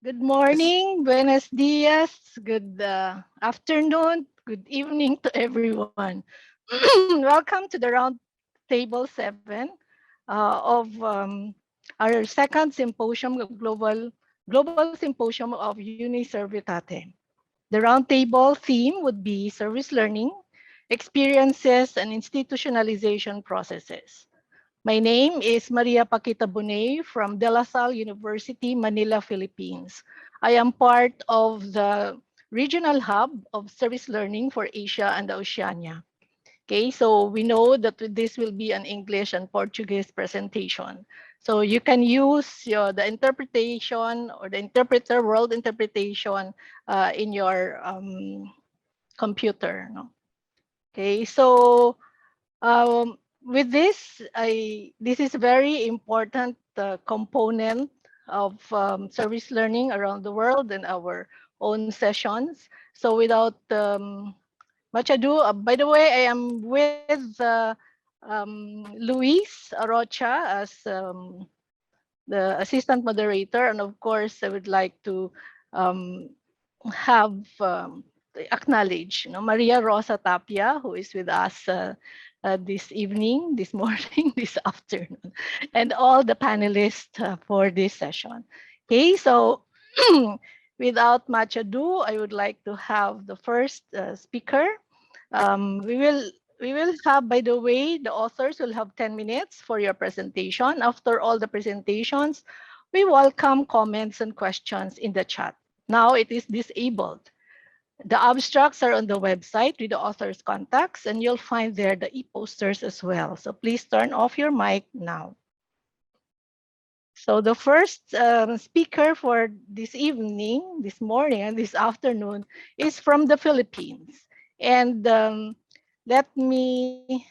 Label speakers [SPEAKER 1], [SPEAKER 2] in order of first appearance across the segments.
[SPEAKER 1] Good morning, buenos dias, good afternoon, good evening to everyone. Welcome to the round table 7 of our second symposium of global symposium of Uniservitate. The roundtable theme would be service learning, experiences, and institutionalization processes. My name is Maria Paquita Bonet from De La Salle University, Manila, Philippines. I am part of the regional hub of service learning for Asia and Oceania. Okay, so we know that this will be an English and Portuguese presentation. So you can use the interpretation or the interpreter, world interpretation in your computer. No? Okay, so with this, this is a very important component of service learning around the world and our own sessions. So without much ado, by the way, I am with Luis Arocha as the assistant moderator. And of course, I would like to um, have acknowledge Maria Rosa Tapia, who is with us this evening, this morning, this afternoon, and all the panelists for this session. Okay, so without much ado, I would like to have the first speaker. We will have, by the way, the authors will have 10 minutes for your presentation. After all the presentations, we welcome comments and questions in the chat. Now it is disabled. The abstracts are on the website with the author's contacts, and you'll find there the e-posters as well. So please turn off your mic now. So the first speaker for this evening, this morning, and this afternoon is from the Philippines. And let me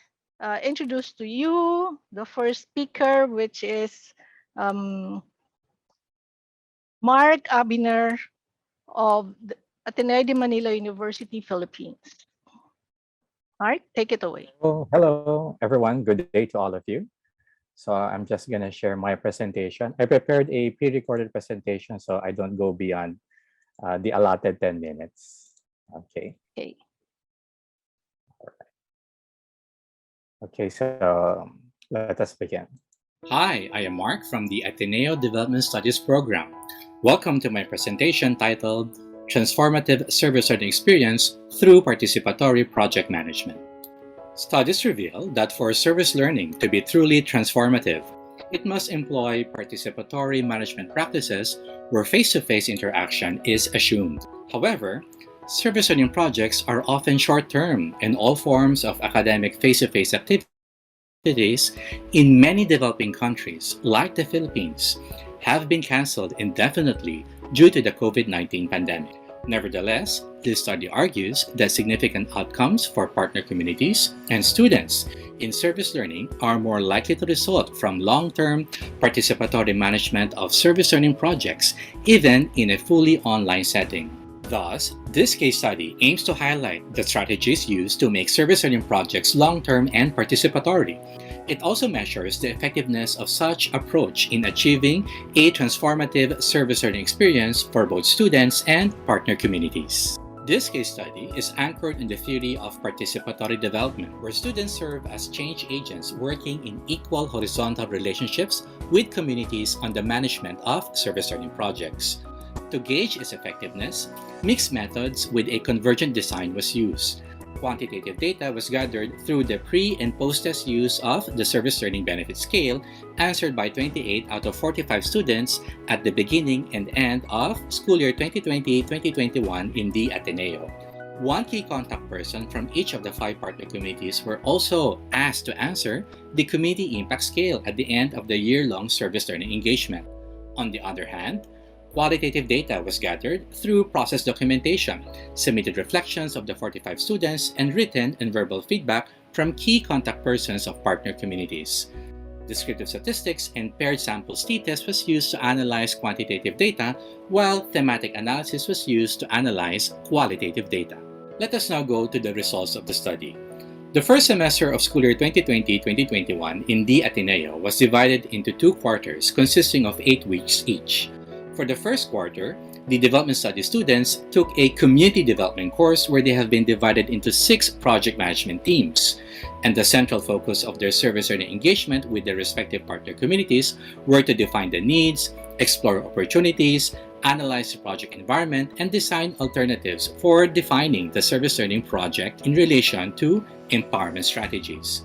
[SPEAKER 1] introduce to you the first speaker, which is Mark Abiner of the Ateneo de Manila University, Philippines. Mark, take it away.
[SPEAKER 2] Oh, hello, everyone. Good day to all of you. So I'm just going to share my presentation. I prepared a pre-recorded presentation, so I don't go beyond the allotted 10 minutes. Okay.
[SPEAKER 1] Okay.
[SPEAKER 2] Okay, so let us begin.
[SPEAKER 3] Hi, I am Mark from the Ateneo Development Studies Program. Welcome to my presentation titled Transformative Service Learning Experience through Participatory Project Management. Studies reveal that for service learning to be truly transformative, it must employ participatory management practices where face-to-face interaction is assumed. However, service learning projects are often short-term, and all forms of academic face-to-face activities in many developing countries, like the Philippines, have been canceled indefinitely due to the COVID-19 pandemic. Nevertheless, this study argues that significant outcomes for partner communities and students in service learning are more likely to result from long-term participatory management of service learning projects, even in a fully online setting. Thus, this case study aims to highlight the strategies used to make service learning projects long-term and participatory. It also measures the effectiveness of such approach in achieving a transformative service learning experience for both students and partner communities. This case study is anchored in the theory of participatory development, where students serve as change agents working in equal horizontal relationships with communities on the management of service learning projects. To gauge its effectiveness, mixed methods with a convergent design was used. Quantitative data was gathered through the pre- and post-test use of the Service Learning Benefit Scale, answered by 28 out of 45 students at the beginning and end of school year 2020-2021 in the Ateneo. One key contact person from each of the 5 partner communities were also asked to answer the Community Impact Scale at the end of the year-long service learning engagement. On the other hand, qualitative data was gathered through process documentation, submitted reflections of the 45 students, and written and verbal feedback from key contact persons of partner communities. Descriptive statistics and paired samples t-test was used to analyze quantitative data, while thematic analysis was used to analyze qualitative data. Let us now go to the results of the study. The first semester of school year 2020-2021 in the Ateneo was divided into 2 quarters consisting of 8 weeks each. For the first quarter, the Development Studies students took a community development course where they have been divided into 6 project management teams. And the central focus of their service learning engagement with their respective partner communities were to define the needs, explore opportunities, analyze the project environment, and design alternatives for defining the service learning project in relation to empowerment strategies.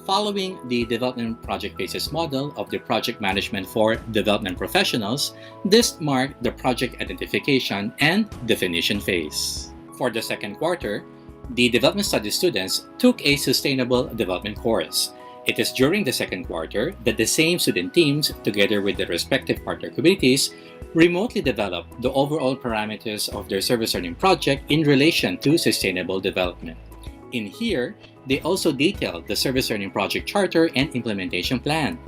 [SPEAKER 3] Following the development project phases model of the project management for development professionals, this marked the project identification and definition phase. For the second quarter, the Development Studies students took a sustainable development course. It is during the second quarter that the same student teams, together with their respective partner communities, remotely developed the overall parameters of their service learning project in relation to sustainable development. In here, they also detailed the Service Learning Project Charter and Implementation Plan,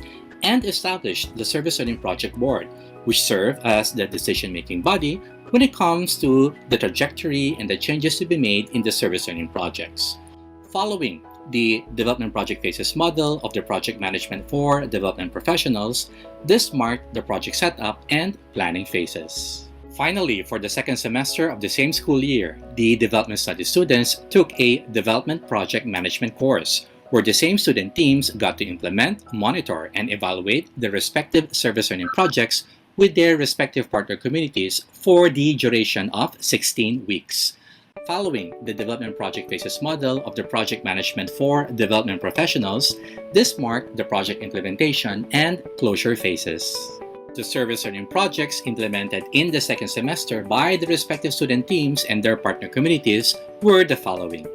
[SPEAKER 3] and established the Service Learning Project Board, which serve as the decision-making body when it comes to the trajectory and the changes to be made in the service learning projects. Following the development project phases model of the project management for development professionals, this marked the project setup and planning phases. Finally, for the second semester of the same school year, the Development Studies students took a Development Project Management course, where the same student teams got to implement, monitor, and evaluate their respective service learning projects with their respective partner communities for the duration of 16 weeks. Following the Development Project Phases model of the Project Management for Development Professionals, this marked the project implementation and closure phases. The service learning projects implemented in the second semester by the respective student teams and their partner communities were the following.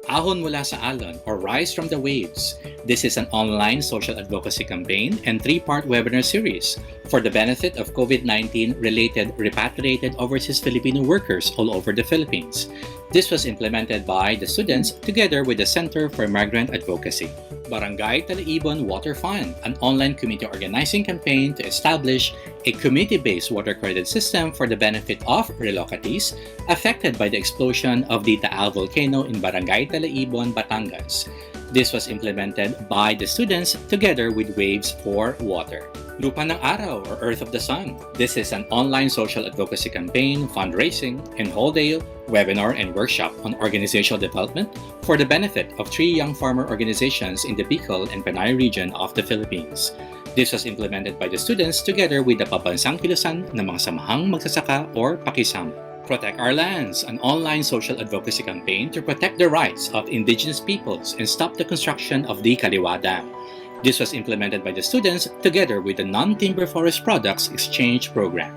[SPEAKER 3] Ahon Mula sa Alon, or Rise from the Waves. This is an online social advocacy campaign and 3-part webinar series for the benefit of COVID-19 related repatriated overseas Filipino workers all over the Philippines. This was implemented by the students together with the Center for Migrant Advocacy. Barangay Talaibon Water Fund, an online community organizing campaign to establish a community-based water credit system for the benefit of relocatees affected by the explosion of the Taal volcano in Barangay Talaibon, Batangas. This was implemented by the students together with Waves for Water. Lupa ng Araw, or Earth of the Sun. This is an online social advocacy campaign, fundraising, and whole-day webinar and workshop on organizational development for the benefit of 3 young farmer organizations in the Bicol and Panay region of the Philippines. This was implemented by the students together with the Pambansang Kilusan ng mga samahang magsasaka or pakisama. Protect Our Lands, an online social advocacy campaign to protect the rights of indigenous peoples and stop the construction of the Kaliwa Dam. This was implemented by the students together with the Non-Timber Forest Products Exchange Program.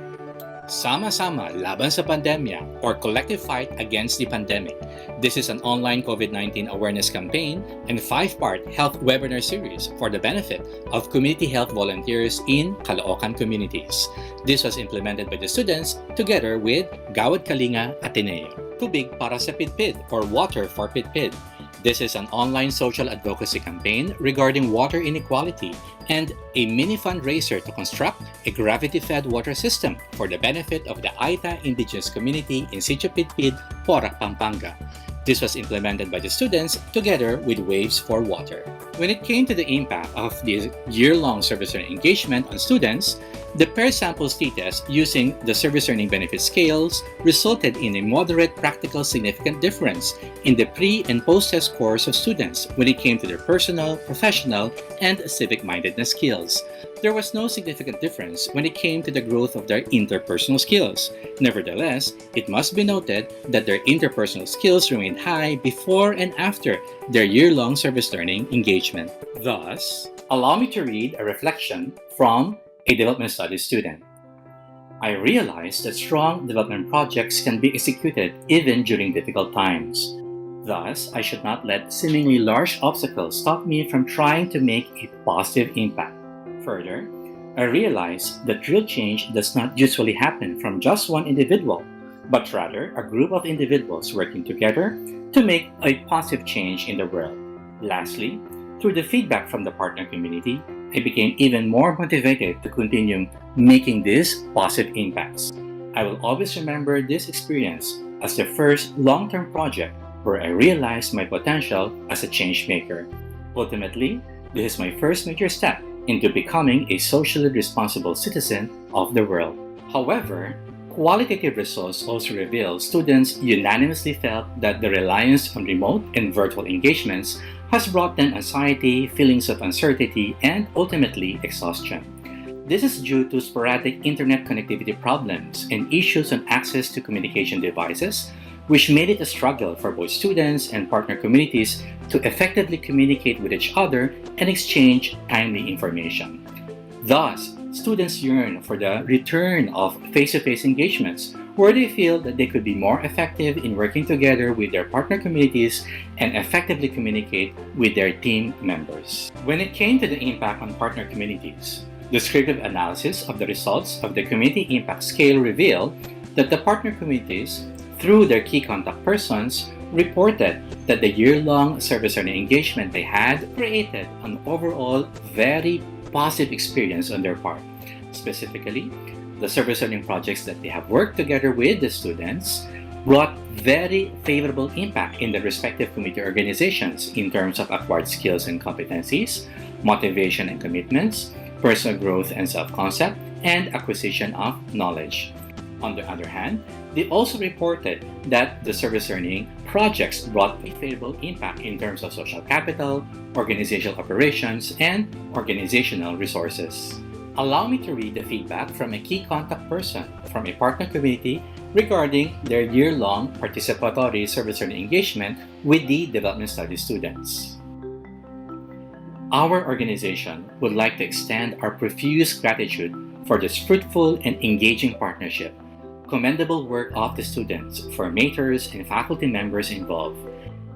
[SPEAKER 3] Sama-sama Laban sa Pandemya, or Collective Fight Against the Pandemic. This is an online COVID-19 awareness campaign and 5-part health webinar series for the benefit of community health volunteers in Caloocan communities. This was implemented by the students together with Gawad Kalinga Ateneo. Tubig para sa Pitpid, or Water for Pitpid. This is an online social advocacy campaign regarding water inequality and a mini fundraiser to construct a gravity-fed water system for the benefit of the Aita indigenous community in Sitio Pitpid, Porac, Pampanga. This was implemented by the students together with Waves for Water. When it came to the impact of the year-long service learning engagement on students, the pair samples t-test using the service learning benefit scales resulted in a moderate practical significant difference in the pre- and post-test scores of students when it came to their personal, professional, and civic-mindedness skills. There was no significant difference when it came to the growth of their interpersonal skills. Nevertheless, it must be noted that their interpersonal skills remained high before and after their year-long service learning engagement. Thus, allow me to read a reflection from a development studies student. I realized that strong development projects can be executed even during difficult times. Thus, I should not let seemingly large obstacles stop me from trying to make a positive impact. Further, I realized that real change does not usually happen from just one individual, but rather a group of individuals working together to make a positive change in the world. Lastly, through the feedback from the partner community, I became even more motivated to continue making these positive impacts. I will always remember this experience as the first long-term project where I realized my potential as a change maker. Ultimately, this is my first major step into becoming a socially responsible citizen of the world. However, qualitative results also reveal students unanimously felt that the reliance on remote and virtual engagements has brought them anxiety, feelings of uncertainty, and ultimately exhaustion. This is due to sporadic internet connectivity problems and issues on access to communication devices, which made it a struggle for both students and partner communities to effectively communicate with each other and exchange timely information. Thus, students yearn for the return of face-to-face engagements where they feel that they could be more effective in working together with their partner communities and effectively communicate with their team members. When it came to the impact on partner communities, descriptive analysis of the results of the Community Impact Scale revealed that the partner communities, through their key contact persons, reported that the year-long service learning engagement they had created an overall very positive experience on their part. Specifically, the service learning projects that they have worked together with the students brought very favorable impact in their respective community organizations in terms of acquired skills and competencies, motivation and commitments, personal growth and self-concept, and acquisition of knowledge. On the other hand, they also reported that the service learning projects brought a favorable impact in terms of social capital, organizational operations, and organizational resources. Allow me to read the feedback from a key contact person from a partner community regarding their year-long participatory service learning engagement with the development studies students. Our organization would like to extend our profuse gratitude for this fruitful and engaging partnership. Commendable work of the students, formators, and faculty members involved.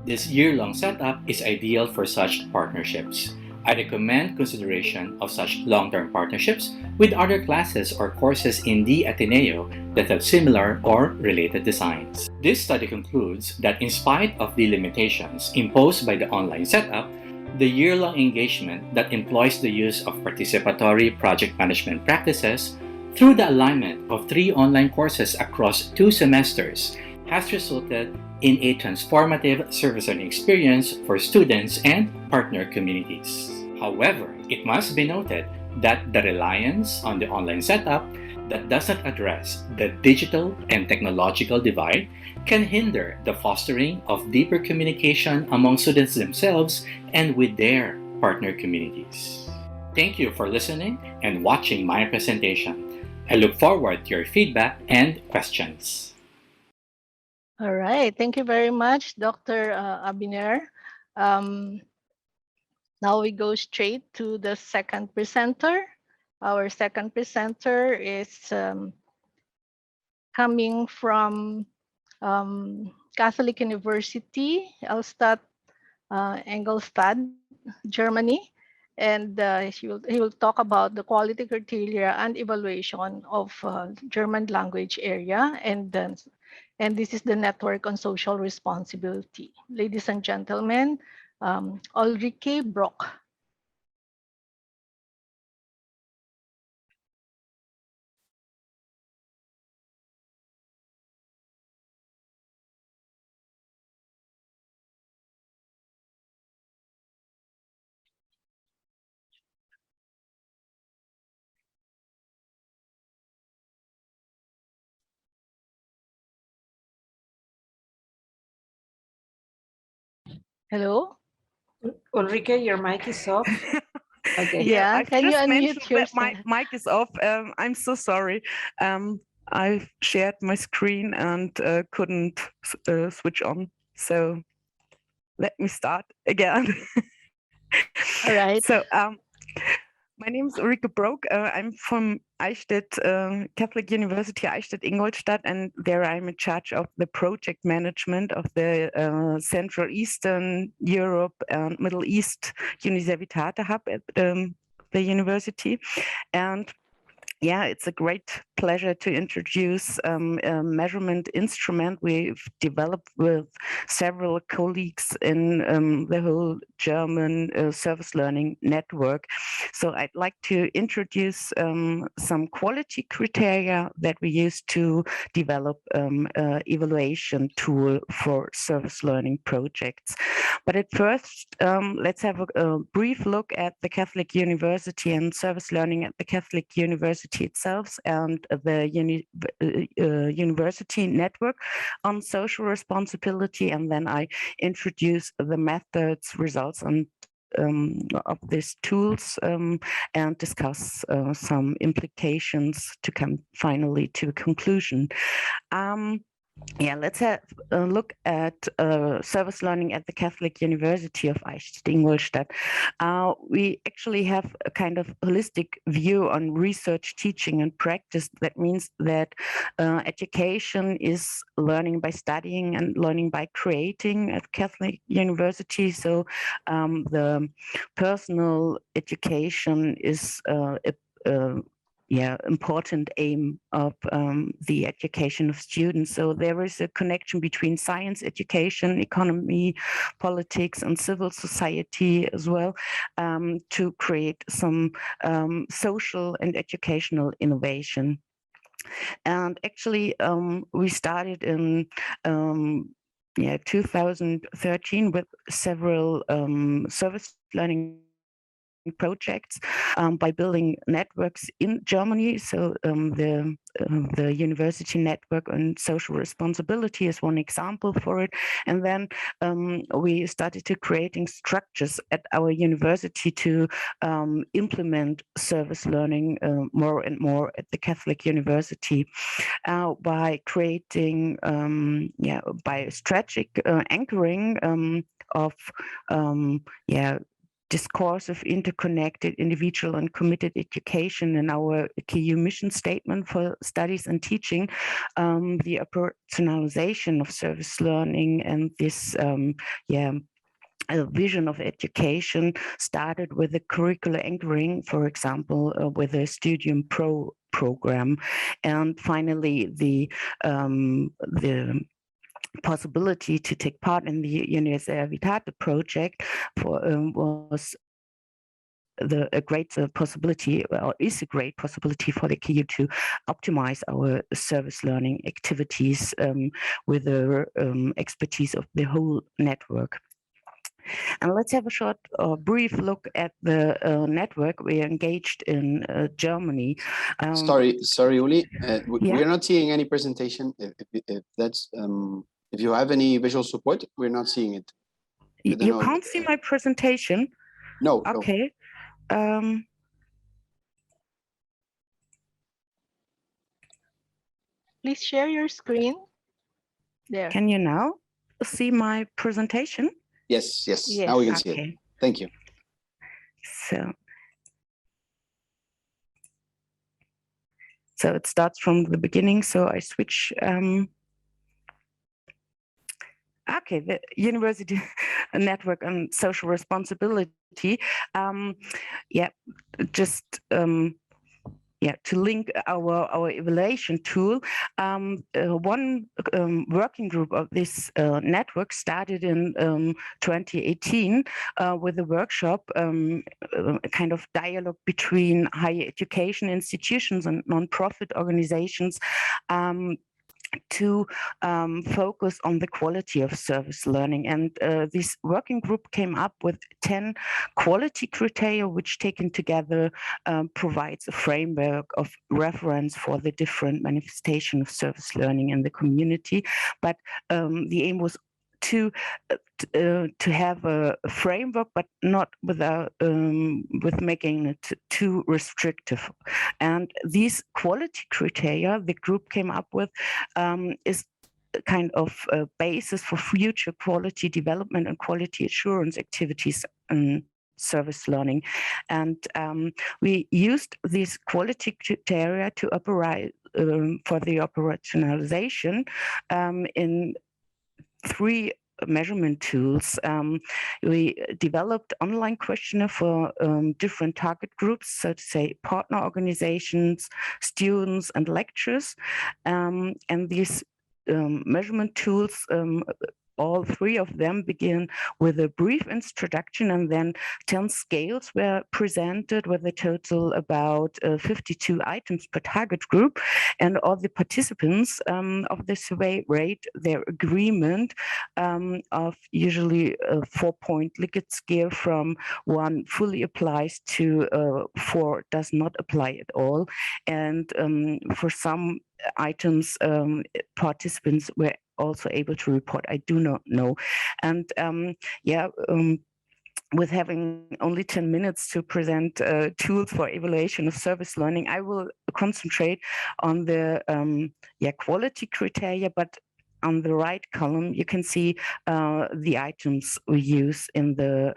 [SPEAKER 3] This year-long setup is ideal for such partnerships. I recommend consideration of such long-term partnerships with other classes or courses in the Ateneo that have similar or related designs. This study concludes that in spite of the limitations imposed by the online setup, the year-long engagement that employs the use of participatory project management practices through the alignment of 3 online courses across 2 semesters has resulted in a transformative service learning experience for students and partner communities. However, it must be noted that the reliance on the online setup that does not address the digital and technological divide can hinder the fostering of deeper communication among students themselves and with their partner communities. Thank you for listening and watching my presentation. I look forward to your feedback and questions.
[SPEAKER 1] All right. Thank you very much, Dr. Abiner. Now we go straight to the second presenter. Our second presenter is coming from Catholic University, Elstadt, Engelstad, Germany. And he will talk about the quality criteria and evaluation of German language area. And this is the network on social responsibility. Ladies and gentlemen, Ulrike Brock. Hello?
[SPEAKER 4] Ulrike, your mic is off. Okay.
[SPEAKER 1] Yeah,
[SPEAKER 5] I've
[SPEAKER 1] can you
[SPEAKER 5] just
[SPEAKER 1] unmute
[SPEAKER 5] mentioned that my
[SPEAKER 1] yourself?
[SPEAKER 5] mic is off. I'm so sorry. I've shared my screen and couldn't switch on. So let me start again.
[SPEAKER 1] All right.
[SPEAKER 5] So my name is Ulrike Brock. I'm from Eichstätt, Catholic University, Eichstätt-Ingolstadt, and there I'm in charge of the project management of the Central Eastern Europe and Middle East Uniservitate Hub at the university. And yeah, it's a great pleasure to introduce a measurement instrument we've developed with several colleagues in the whole German service learning network. So I'd like to introduce some quality criteria that we use to develop evaluation tool for service learning projects. But at first, let's have a brief look at the Catholic University and service learning at the Catholic University university itself and the university network on social responsibility, and then I introduce the methods, results, and of these tools, and discuss some implications to come finally to a conclusion. Yeah, let's have a look at service learning at the Catholic University of Ingolstadt. We actually have a kind of holistic view on research, teaching, and practice. That means that education is learning by studying and learning by creating at Catholic University. So the personal education is important aim of the education of students. So there is a connection between science education, economy, politics, and civil society as well, to create some social and educational innovation. And actually, we started in 2013 with several service learning projects by building networks in Germany. So the university network on social responsibility is one example for it. And then we started to creating structures at our university to implement service learning more and more at the Catholic University by creating by strategic anchoring of discoursive, interconnected, individual, and committed education in our KU mission statement for studies and teaching, the operationalization of service learning and this a vision of education started with the curricular anchoring, for example, with the Studium Pro program, and finally the possibility to take part in the Uniservitate project was a great possibility, or is a great possibility for the KU to optimize our service learning activities with the expertise of the whole network. And let's have a short brief look at the network we engaged in Germany.
[SPEAKER 6] Sorry, Uli.
[SPEAKER 5] Yeah?
[SPEAKER 6] We're not seeing any presentation. If that's if you have any visual support, we're not seeing it.
[SPEAKER 5] You can't see my presentation?
[SPEAKER 6] No.
[SPEAKER 5] Okay. No.
[SPEAKER 1] Please share your screen. There.
[SPEAKER 5] Can you now see my presentation?
[SPEAKER 6] Yes.
[SPEAKER 1] Yes.
[SPEAKER 6] Now we can see it. Thank you.
[SPEAKER 5] So it starts from the beginning. So I switch. Okay, the university network on social responsibility. To link our evaluation tool, one working group of this network started in 2018 with a workshop, a kind of dialogue between higher education institutions and non-profit organizations, to focus on the quality of service learning. And this working group came up with 10 quality criteria, which taken together provides a framework of reference for the different manifestation of service learning in the community. But the aim was to have a framework, but not without with making it too restrictive. And these quality criteria the group came up with is kind of a basis for future quality development and quality assurance activities in service learning. And we used these quality criteria to operate for the operationalization in 3 measurement tools. We developed online questionnaire for different target groups, so to say partner organizations, students, and lecturers. And these measurement tools all 3 of them begin with a brief introduction, and then 10 scales were presented with a total about 52 items per target group. And all the participants of the survey rate their agreement of usually a 4-point Likert scale from 1 fully applies to 4 does not apply at all. And for some items, participants were also able to report, I do not know. And with having only 10 minutes to present tools for evaluation of service learning, I will concentrate on the quality criteria, but on the right column, you can see the items we use in the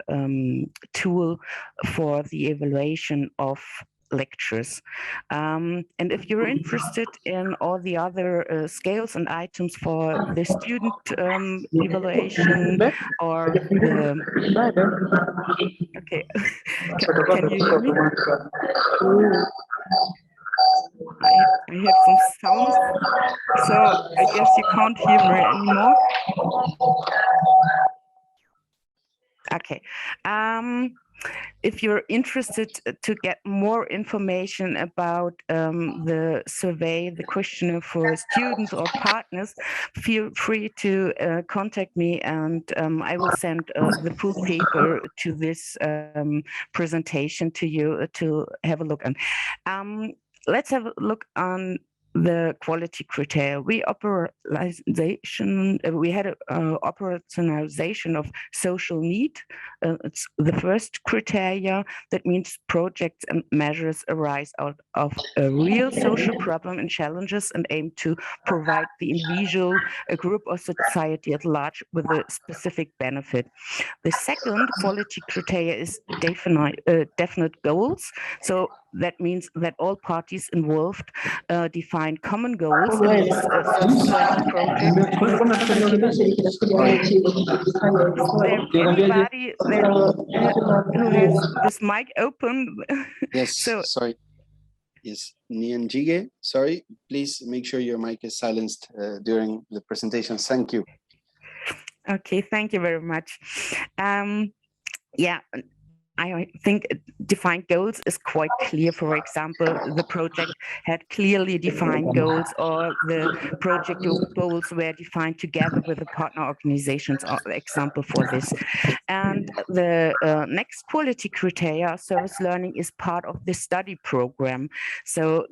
[SPEAKER 5] tool for the evaluation of lectures. And if you're interested in all the other scales and items for the student evaluation or the... Okay, can you hear me? I have some sounds, so I guess you can't hear me anymore. Okay. If you're interested to get more information about the survey, the questionnaire for students or partners, feel free to contact me, and I will send the full paper to this presentation to you to have a look on. Let's have a look on the quality criteria. We had operationalization of social need. It's the first criteria. That means projects and measures arise out of a real social problem and challenges and aim to provide the individual, a group, or society at large with a specific benefit. The second quality criteria is definite goals. So that means that all parties involved define common goals in this service learning project. Is there anybody that who has this mic open?
[SPEAKER 6] Yes,
[SPEAKER 5] So,
[SPEAKER 6] sorry. Yes, Nianjige, sorry. Please make sure your mic is silenced during the presentation. Thank you.
[SPEAKER 5] Okay, thank you very much. I think defined goals is quite clear. For example, the project had clearly defined goals, or the project goals were defined together with the partner organizations, are example for this. And the next quality criteria, service learning, is part of the study program. So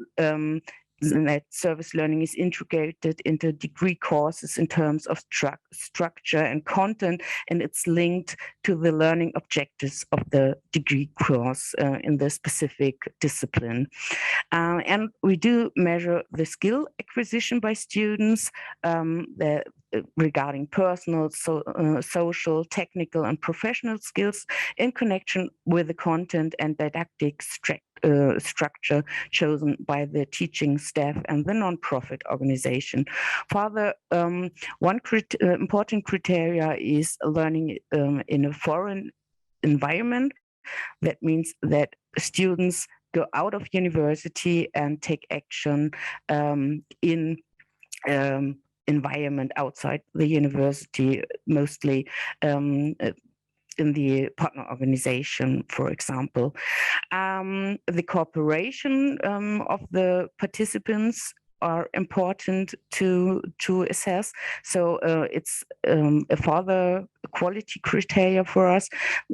[SPEAKER 5] that service learning is integrated into degree courses in terms of structure and content, and it's linked to the learning objectives of the degree course in the specific discipline. And we do measure the skill acquisition by students regarding personal, social, technical, and professional skills in connection with the content and didactic structure chosen by the teaching staff and the non-profit organization. Further, one important criteria is learning in a foreign environment. That means that students go out of university and take action in environment outside the university, mostly in the partner organization, for example. The cooperation of the participants are important to assess. So it's a further quality criteria for us.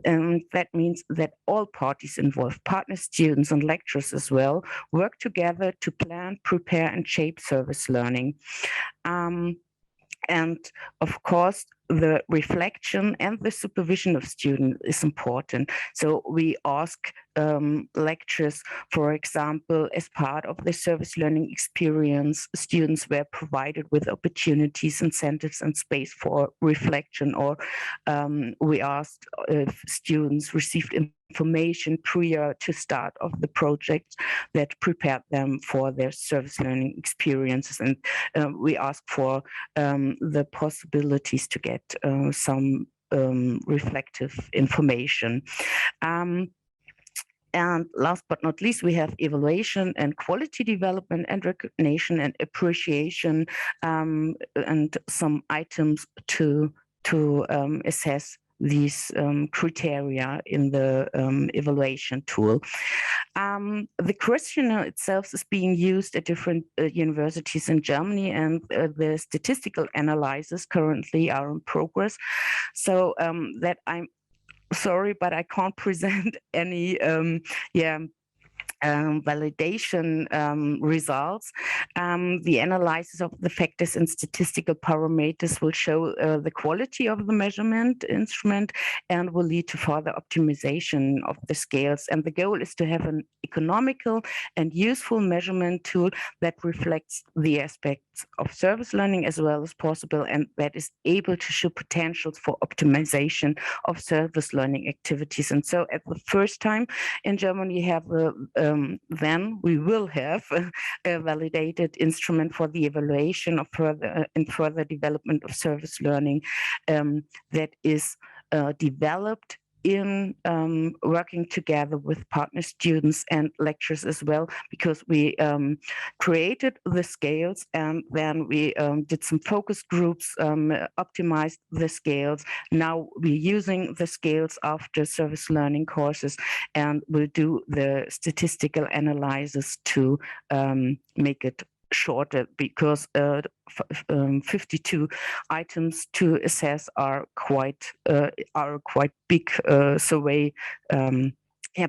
[SPEAKER 5] And that means that all parties involved, partner students and lecturers as well, work together to plan, prepare, and shape service learning. And of course, the reflection and the supervision of students is important. So we ask lecturers, for example, as part of the service learning experience, students were provided with opportunities, incentives, and space for reflection, or we asked if students received information prior to start of the project that prepared them for their service learning experiences. And we asked for the possibilities to get some reflective information. And last but not least, we have evaluation and quality development and recognition and appreciation, and some items to to assess these criteria in the evaluation tool. The questionnaire itself is being used at different universities in Germany, and the statistical analyses currently are in progress. So that I'm sorry, but I can't present any validation results. The analysis of the factors and statistical parameters will show the quality of the measurement instrument and will lead to further optimization of the scales. And the goal is to have an economical and useful measurement tool that reflects the aspects of service learning as well as possible, and that is able to show potentials for optimization of service learning activities. And so at the first time in Germany, then we will have a validated instrument for the evaluation of further development of service learning that is developed in working together with partner students and lecturers as well, because we created the scales and then we did some focus groups, optimized the scales. Now we're using the scales after service learning courses, and we'll do the statistical analysis to make it shorter, because 52 items to assess are quite big.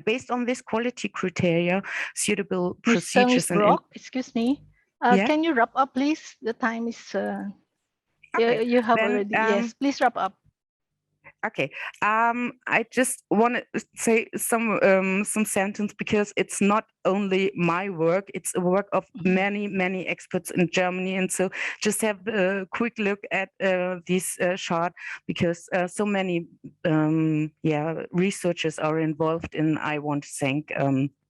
[SPEAKER 5] Based on this quality criteria, suitable procedures
[SPEAKER 1] Miss Brock, excuse me. Can you wrap up, please? The time is.
[SPEAKER 5] Okay.
[SPEAKER 1] You have already. Yes, please wrap up.
[SPEAKER 5] Okay, I just want to say some sentence, because it's not only my work, it's a work of many experts in Germany. And so just have a quick look at this chart, because so many researchers are involved, and I want to thank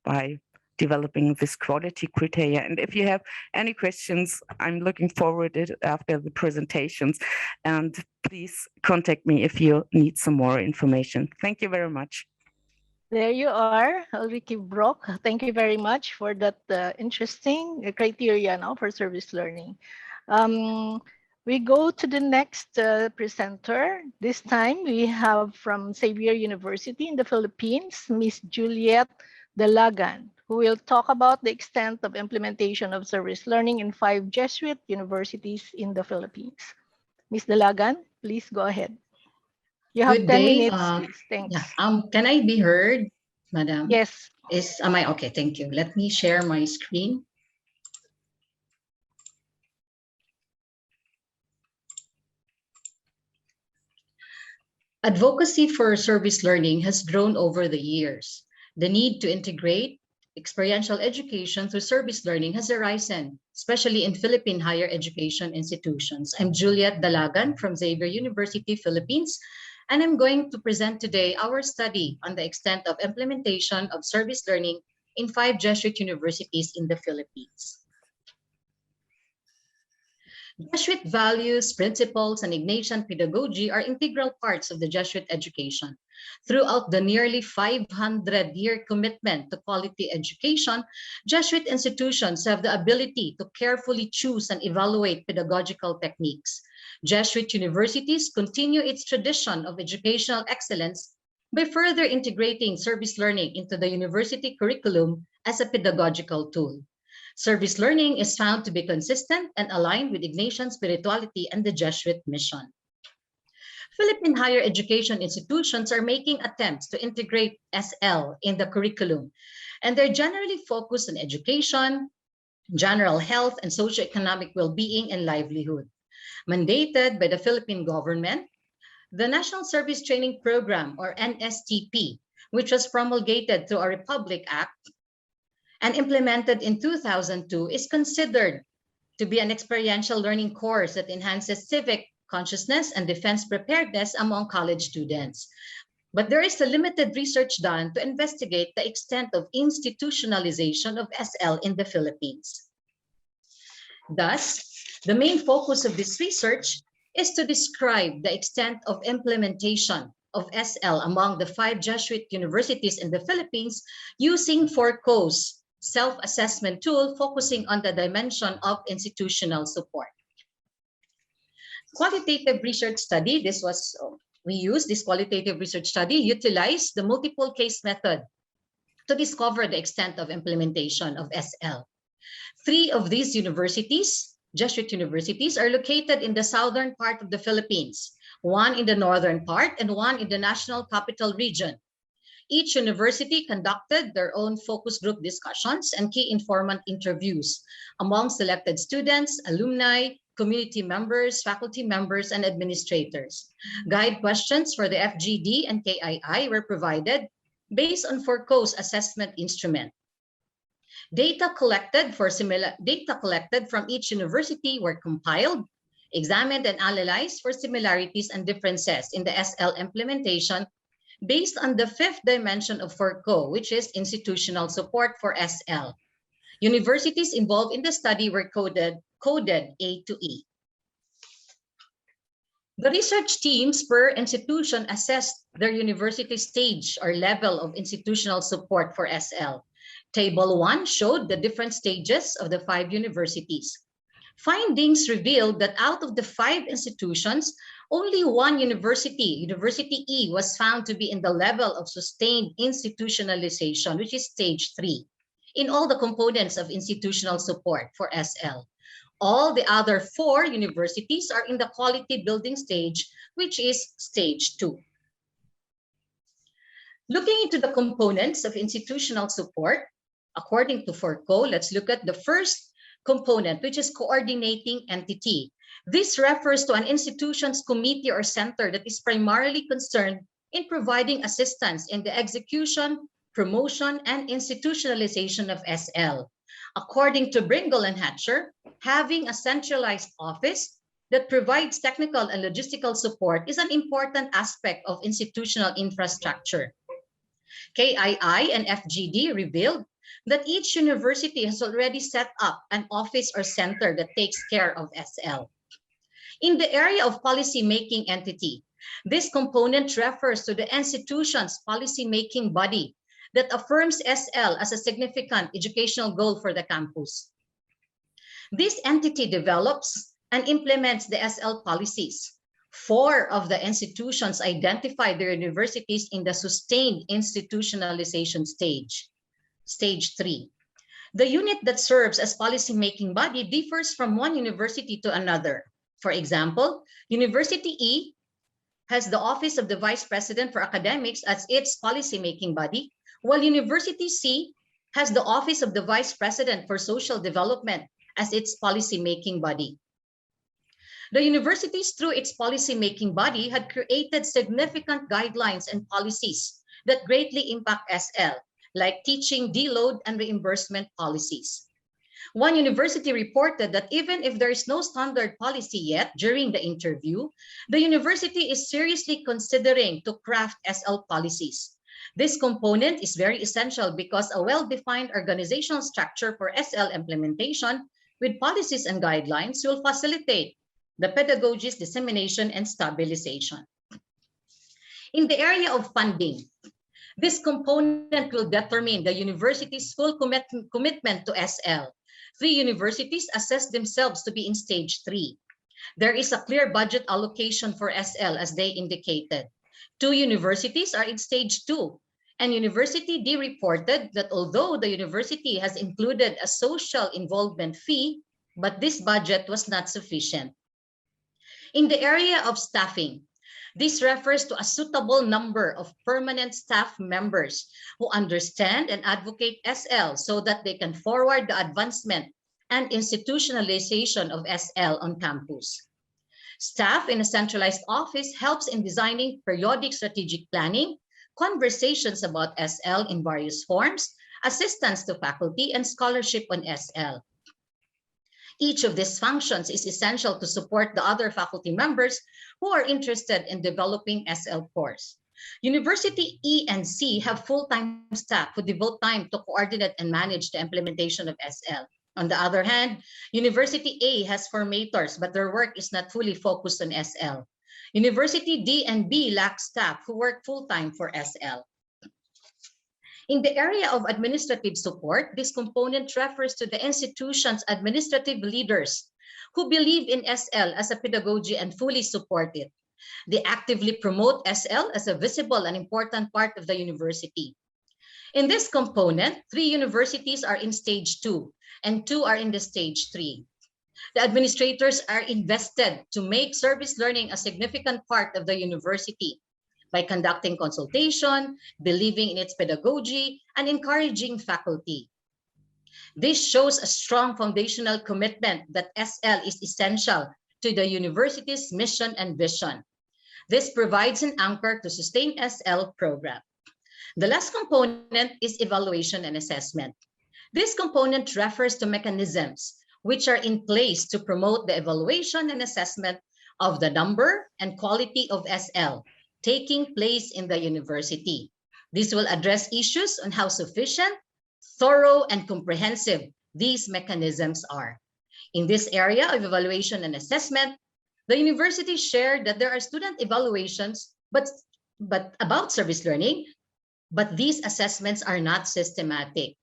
[SPEAKER 5] by developing this quality criteria. And if you have any questions, I'm looking forward to it after the presentations. And please contact me if you need some more information. Thank you very much.
[SPEAKER 1] There you are, Ulrike Brock. Thank you very much for that interesting criteria now for service learning. We go to the next presenter. This time we have from Xavier University in the Philippines, Miss Juliet Dalagan, who will talk about the extent of implementation of service learning in 5 Jesuit universities in the Philippines. Ms. Dalagan, please go ahead. You have
[SPEAKER 7] Good
[SPEAKER 1] 10
[SPEAKER 7] day.
[SPEAKER 1] minutes, please. Thanks.
[SPEAKER 7] Yeah. Can I be heard, Madam?
[SPEAKER 1] Yes.
[SPEAKER 7] Am I okay? Thank you. Let me share my screen. Advocacy for service learning has grown over the years. The need to integrate experiential education through service learning has arisen, especially in Philippine higher education institutions. I'm Juliet Dalagan from Xavier University, Philippines, and I'm going to present today our study on the extent of implementation of service learning in 5 Jesuit universities in the Philippines. Jesuit values, principles, and Ignatian pedagogy are integral parts of the Jesuit education. Throughout the nearly 500-year commitment to quality education, Jesuit institutions have the ability to carefully choose and evaluate pedagogical techniques. Jesuit universities continue its tradition of educational excellence by further integrating service learning into the university curriculum as a pedagogical tool. Service learning is found to be consistent and aligned with Ignatian spirituality and the Jesuit mission. Philippine higher education institutions are making attempts to integrate SL in the curriculum, and they're generally focused on education, general health, and socioeconomic well-being and livelihood. Mandated by the Philippine government, the National Service Training Program, or NSTP, which was promulgated through a Republic Act, and implemented in 2002, is considered to be an experiential learning course that enhances civic consciousness and defense preparedness among college students. But there is a limited research done to investigate the extent of institutionalization of SL in the Philippines. Thus, the main focus of this research is to describe the extent of implementation of SL among the 5 Jesuit universities in the Philippines using Foucault's self-assessment tool focusing on the dimension of institutional support. Qualitative research study, we use this qualitative research study, utilize the multiple case method to discover the extent of implementation of SL. 3 of these universities, Jesuit universities, are located in the southern part of the Philippines, 1 in the northern part and 1 in the national capital region. Each university conducted their own focus group discussions and key informant interviews among selected students, alumni, community members, faculty members, and administrators. Guide questions for the FGD and KII were provided based on Fourcault's assessment instrument. Data collected from each university were compiled, examined, and analyzed for similarities and differences in the SL implementation based on the 5th dimension of Fourcault, which is institutional support for SL. Universities involved in the study were coded A to E. The research teams per institution assessed their university stage or level of institutional support for SL. Table 1 showed the different stages of the 5 universities. Findings revealed that out of the 5 institutions, only 1 university, University E, was found to be in the level of sustained institutionalization, which is stage 3, in all the components of institutional support for SL. All the other 4 universities are in the quality building stage, which is stage 2. Looking into the components of institutional support, according to Fourcault, let's look at the first component, which is coordinating entity. This refers to an institution's committee or center that is primarily concerned in providing assistance in the execution, promotion, and institutionalization of SL. According to Bringle and Hatcher, having a centralized office that provides technical and logistical support is an important aspect of institutional infrastructure. KII and FGD revealed that each university has already set up an office or center that takes care of SL. In the area of policy-making entity, this component refers to the institution's policy-making body that affirms SL as a significant educational goal for the campus. This entity develops and implements the SL policies. 4 of the institutions identify their universities in the sustained institutionalization stage, stage 3. The unit that serves as policy-making body differs from one university to another. For example, University E has the Office of the Vice President for Academics as its policy-making body, while University C has the Office of the Vice President for Social Development as its policy-making body. The universities, through its policy-making body, had created significant guidelines and policies that greatly impact SL, like teaching, deload, and reimbursement policies. One university reported that even if there is no standard policy yet during the interview, the university is seriously considering to craft SL policies. This component is very essential because a well-defined organizational structure for SL implementation with policies and guidelines will facilitate the pedagogy's dissemination and stabilization. In the area of funding, this component will determine the university's full commitment to SL. 3 universities assess themselves to be in stage 3. There is a clear budget allocation for SL as they indicated. 2 universities are in stage 2, and University D reported that although the university has included a social involvement fee, but this budget was not sufficient. In the area of staffing, this refers to a suitable number of permanent staff members who understand and advocate SL so that they can forward the advancement and institutionalization of SL on campus. Staff in a centralized office helps in designing periodic strategic planning, conversations about SL in various forms, assistance to faculty, and scholarship on SL. Each of these functions is essential to support the other faculty members who are interested in developing SL course. University E and C have full-time staff who devote time to coordinate and manage the implementation of SL. On the other hand, University A has formators, but their work is not fully focused on SL. University D and B lack staff who work full-time for SL. In the area of administrative support, this component refers to the institution's administrative leaders who believe in SL as a pedagogy and fully support it. They actively promote SL as a visible and important part of the university. In this component, 3 universities are in stage 2 and 2 are in the stage 3. The administrators are invested to make service learning a significant part of the university by conducting consultation, believing in its pedagogy, and encouraging faculty. This shows a strong foundational commitment that SL is essential to the university's mission and vision. This provides an anchor to sustain SL program. The last component is evaluation and assessment. This component refers to mechanisms which are in place to promote the evaluation and assessment of the number and quality of SL taking place in the university. This will address issues on how sufficient, thorough, and comprehensive these mechanisms are. In this area of evaluation and assessment, the university shared that there are student evaluations but about service learning, but these assessments are not systematic.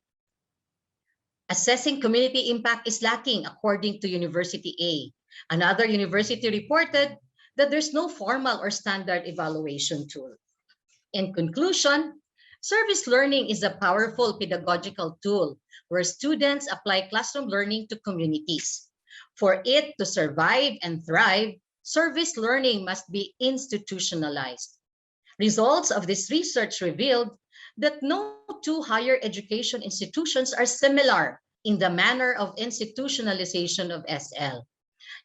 [SPEAKER 7] Assessing community impact is lacking, according to University A. Another university reported that there's no formal or standard evaluation tool. In conclusion, service learning is a powerful pedagogical tool where students apply classroom learning to communities. For it to survive and thrive, service learning must be institutionalized. Results of this research revealed that no 2 higher education institutions are similar in the manner of institutionalization of SL.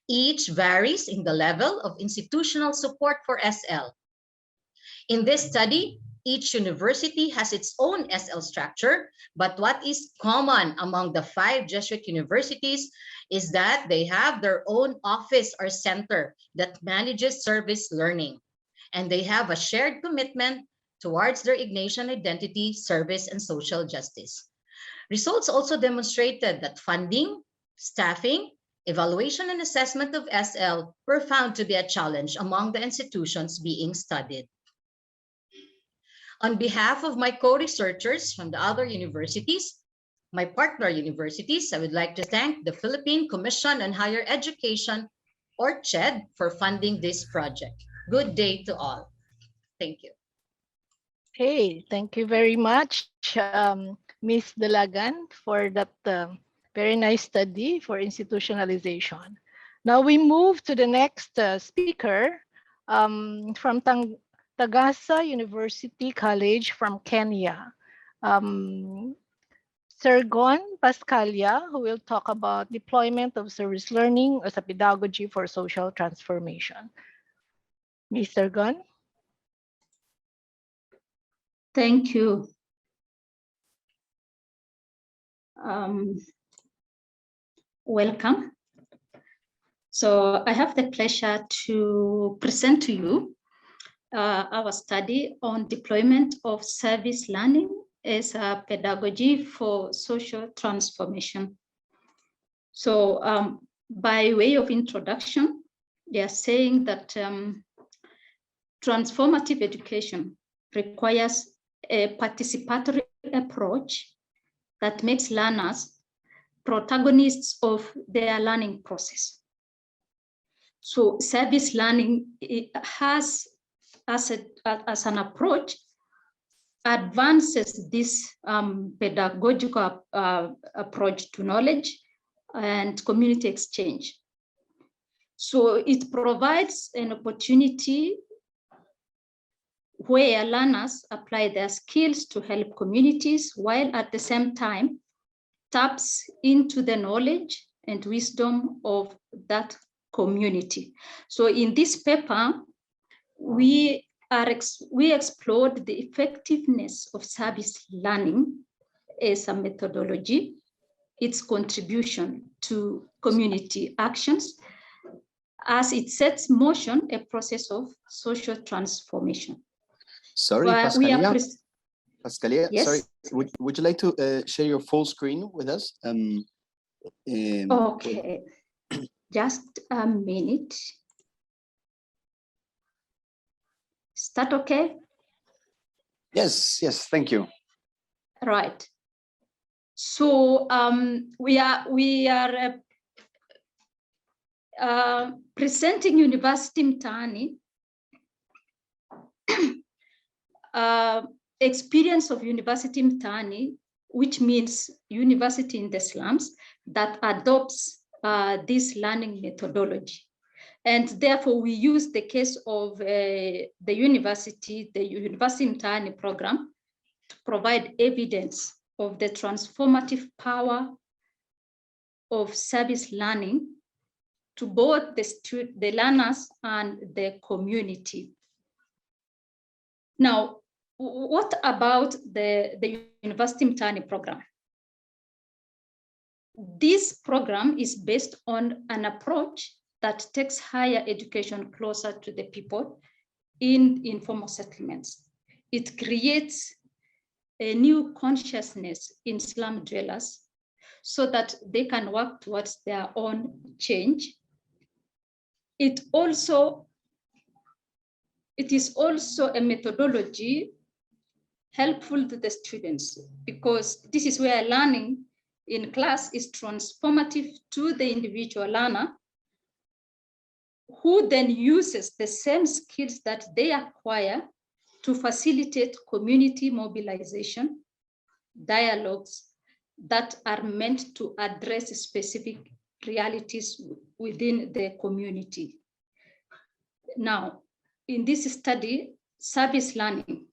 [SPEAKER 7] Each varies in the level of institutional support for SL. In this study, each university has its own SL structure, but what is common among the 5 Jesuit universities is that they have their own office or center that manages service learning, and they have a shared commitment towards their Ignatian identity, service, and social justice. Results also demonstrated that funding, staffing, evaluation, and assessment of SL were found to be a challenge among the institutions being studied. On behalf of my co-researchers from the other universities, my partner universities, I would like to thank the Philippine Commission on Higher Education, or CHED, for funding this project. Good day to all. Thank you.
[SPEAKER 1] Hey, thank you very much, Ms. Dalagan, for that very nice study for institutionalization. Now we move to the next speaker from Tagasa University College from Kenya. Sergon Pascalia, who will talk about deployment of service learning as a pedagogy for social transformation. Ms. Sergon.
[SPEAKER 8] Thank you. Welcome. So I have the pleasure to present to you our study on deployment of service learning as a pedagogy for social transformation. So by way of introduction, they are saying that transformative education requires a participatory approach that makes learners protagonists of their learning process. So service learning has, as an approach, advances this pedagogical approach to knowledge and community exchange. So it provides an opportunity where learners apply their skills to help communities, while at the same time taps into the knowledge and wisdom of that community. So in this paper, we explored the effectiveness of service learning as a methodology, its contribution to community actions, as it sets motion a process of social transformation.
[SPEAKER 6] Sorry, Pascalia. Pascalia,
[SPEAKER 8] yes?
[SPEAKER 6] Sorry, would you like to share your full screen with us?
[SPEAKER 8] Okay, just a minute. Is that okay?
[SPEAKER 6] Yes, thank you.
[SPEAKER 8] Right. So we are presenting University Mtaani, experience of University Mtaani, which means university in the slums, that adopts this learning methodology. And therefore, we use the case of the University Mtaani program to provide evidence of the transformative power of service learning to both the learners and the community. Now, what about the University Mtaani program? This program is based on an approach that takes higher education closer to the people in informal settlements. It creates a new consciousness in slum dwellers so that they can work towards their own change. It is also a methodology helpful to the students, because this is where learning in class is transformative to the individual learner, who then uses the same skills that they acquire to facilitate community mobilization, dialogues that are meant to address specific realities within the community. Now, in this study, service learning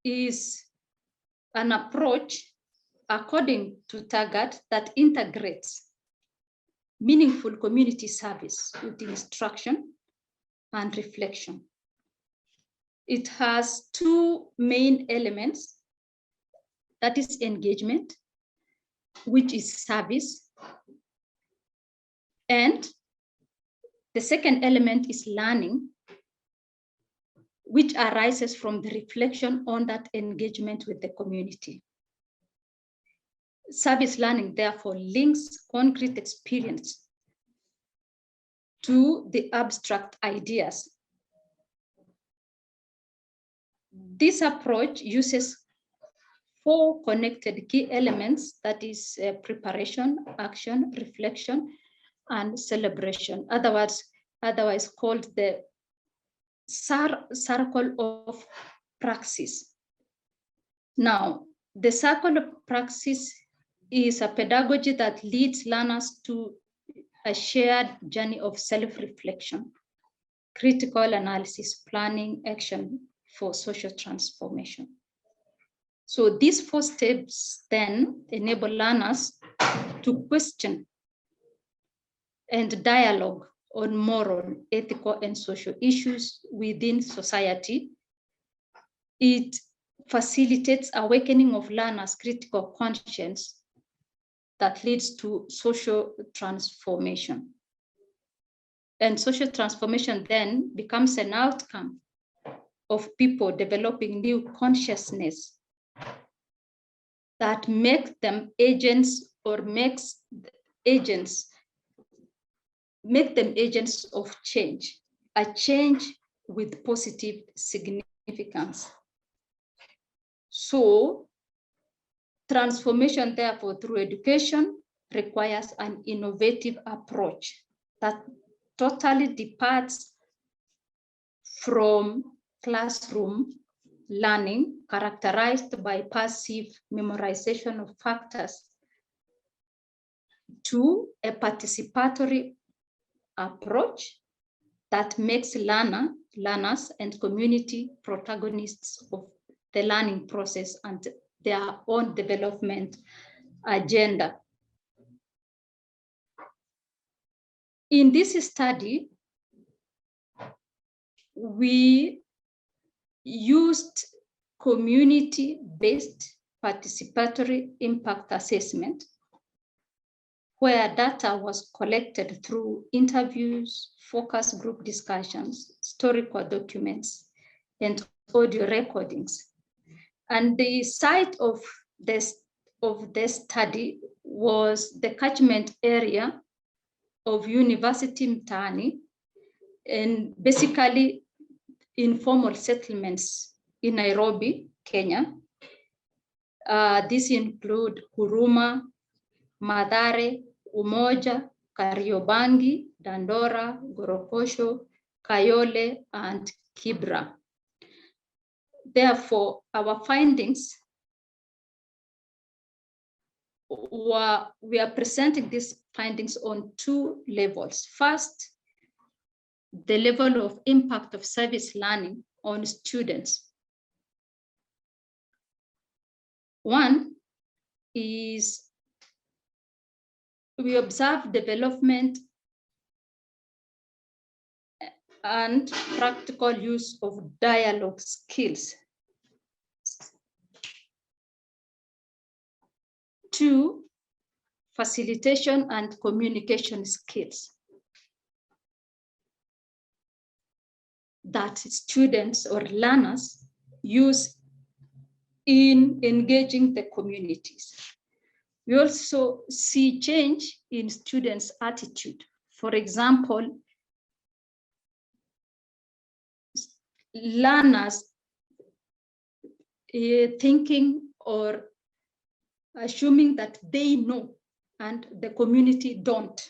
[SPEAKER 8] is an approach, according to Taggart, that integrates meaningful community service with instruction and reflection. It has two main elements, that is engagement, which is service, and the second element is learning, which arises from the reflection on that engagement with the community. Service learning, therefore, links concrete experience to the abstract ideas. This approach uses 4 connected key elements, that is preparation, action, reflection, and celebration, otherwise called the circle of praxis. Now, the circle of praxis is a pedagogy that leads learners to a shared journey of self-reflection, critical analysis, planning, action for social transformation. So these 4 steps then enable learners to question and dialogue on moral, ethical, and social issues within society. It facilitates awakening of learners' critical conscience that leads to social transformation. And social transformation then becomes an outcome of people developing new consciousness that make them agents, or make them agents of change, a change with positive significance. So transformation, therefore, through education requires an innovative approach that totally departs from classroom learning characterized by passive memorization of factors to a participatory approach that makes learners and community protagonists of the learning process and their own development agenda. In this study, we used community-based participatory impact assessment, where data was collected through interviews, focus group discussions, historical documents, and audio recordings. And the site of this study was the catchment area of University Mtaani, and basically informal settlements in Nairobi, Kenya. These include Huruma, Mathare, Umoja, Kariobangi, Dandora, Gorokosho, Kayole, and Kibra. Therefore, our findings we are presenting these findings on two levels. First, the level of impact of service learning on students. One is we observe development and practical use of dialogue skills. Two, facilitation and communication skills that students or learners use in engaging the communities. We also see change in students' attitude. For example, learners thinking or assuming that they know and the community don't.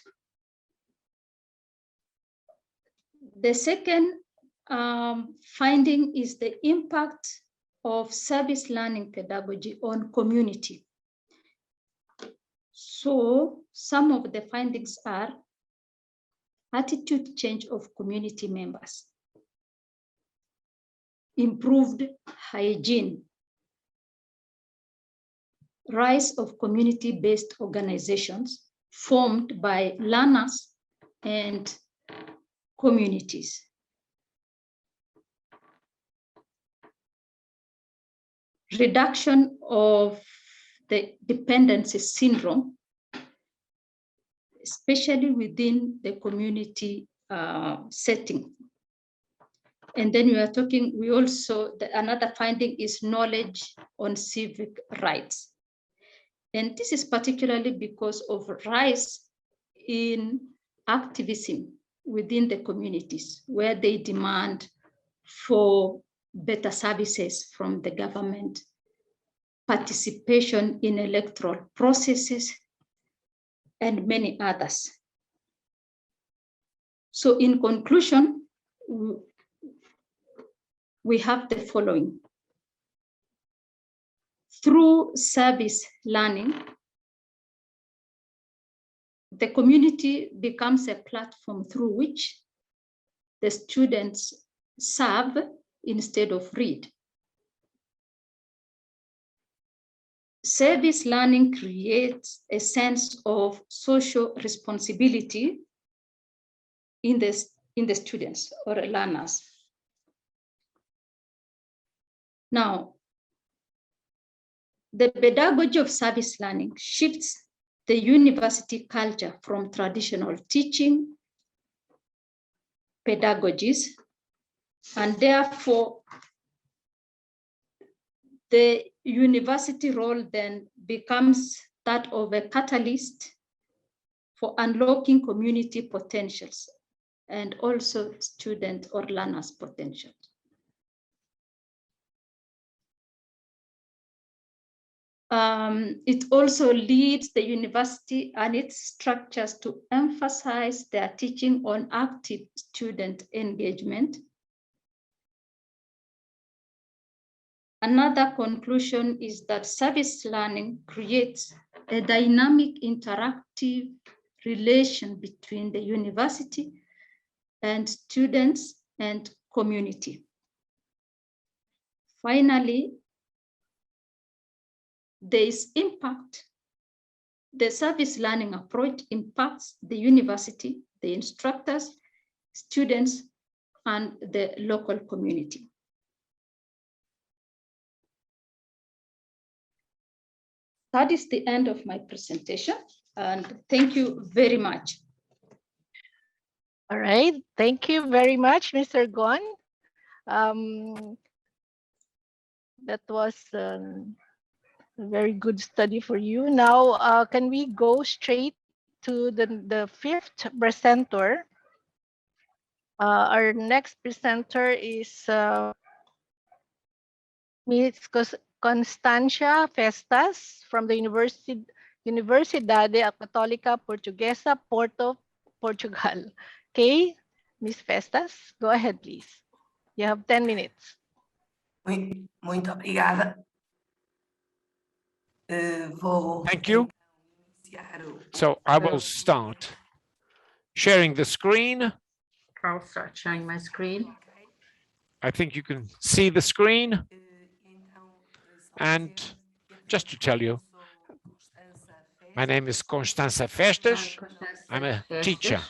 [SPEAKER 8] The second finding is the impact of service learning pedagogy on community. So some of the findings are attitude change of community members, improved hygiene, rise of community-based organizations formed by learners and communities. Reduction of the dependency syndrome, especially within the community setting. And then we also, another finding is knowledge on civic rights. And this is particularly because of rise in activism within the communities where they demand for better services from the government, participation in electoral processes, and many others. So in conclusion, we have the following. Through service learning, the community becomes a platform through which the students serve instead of read. Service learning creates a sense of social responsibility in the students or learners. Now, the pedagogy of service learning shifts the university culture from traditional teaching pedagogies, and therefore the university role then becomes that of a catalyst for unlocking community potentials and also student or learners' potentials. It also leads the university and its structures to emphasize their teaching on active student engagement. Another conclusion is that service learning creates a dynamic, interactive relation between the university and students and community. Finally, there is impact. The service learning approach impacts the university, the instructors, students, and the local community. That is the end of my presentation, and thank you very much.
[SPEAKER 1] All right, thank you very much, Mr. Gon. That was a very good study for you. Now, can we go straight to the fifth presenter? Our next presenter is Ms. Constancia Festas from the Universidade Católica Portuguesa, Porto, Portugal. Okay, Ms. Festas, go ahead, please. You have 10 minutes.
[SPEAKER 9] Muito obrigada.
[SPEAKER 10] Thank you. So I will start sharing the screen.
[SPEAKER 4] I'll start sharing my screen.
[SPEAKER 10] I think you can see the screen. And just to tell you, my name is Constança Festas. I'm a teacher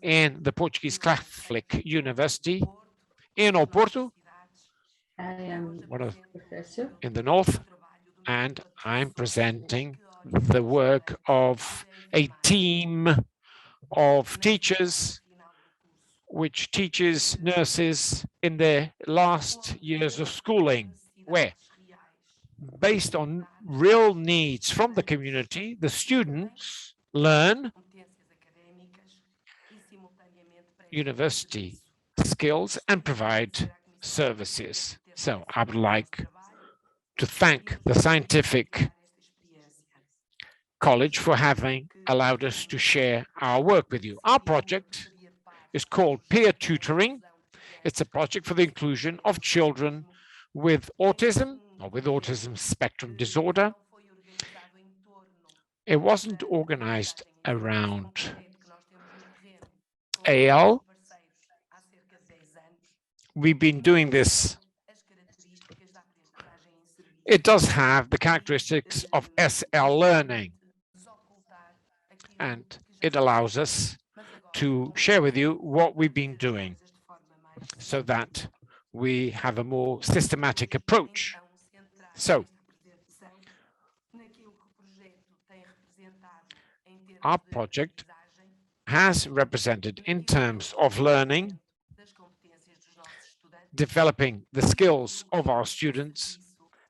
[SPEAKER 10] in the Portuguese Catholic University in Oporto,
[SPEAKER 4] I am professor.
[SPEAKER 10] in the north, and I'm presenting the work of a team of teachers which teaches nurses in their last years of schooling, where, based on real needs from the community, the students learn university skills and provide services. So I would like to thank the Scientific College for having allowed us to share our work with you. Our project is called Peer Tutoring. It's a project for the inclusion of children with autism or with autism spectrum disorder. It wasn't organized around AL. We've been doing this. It does have the characteristics of SL learning, and it allows us to share with you what we've been doing so that we have a more systematic approach. So, our project has represented in terms of learning, developing the skills of our students,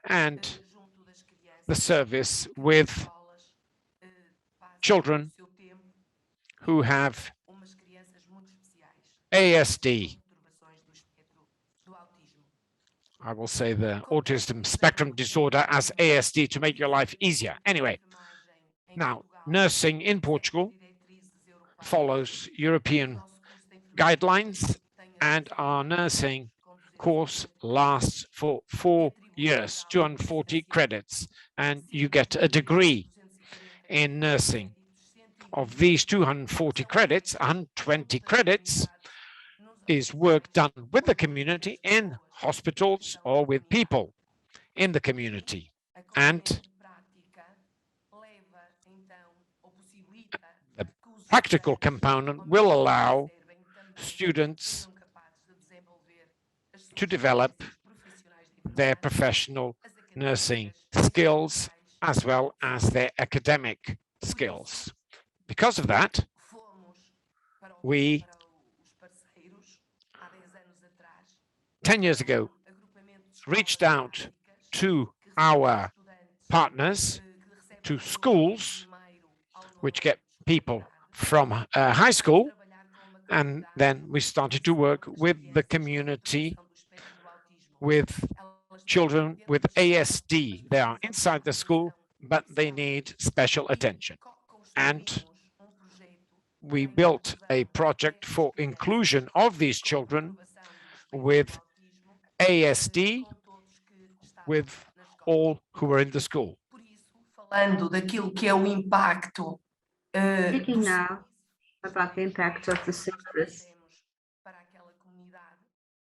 [SPEAKER 10] and the service with children who have ASD. I will say the autism spectrum disorder as ASD to make your life easier. Anyway, now nursing in Portugal follows European guidelines, and our nursing course lasts for 4 years, 240 credits, and you get a degree in nursing. Of these 240 credits, 120 credits is work done with the community in hospitals or with people in the community. And the practical component will allow students to develop their professional nursing skills as well as their academic skills. Because of that, we 10 years ago reached out to our partners, to schools, which get people from high school, and then we started to work with the community, with children with ASD. They are inside the school, but they need special attention. And we built a project for inclusion of these children with ASD, with all who were in the school.
[SPEAKER 9] Falando daquilo que é o impacto
[SPEAKER 4] Speaking now about the impact of the service,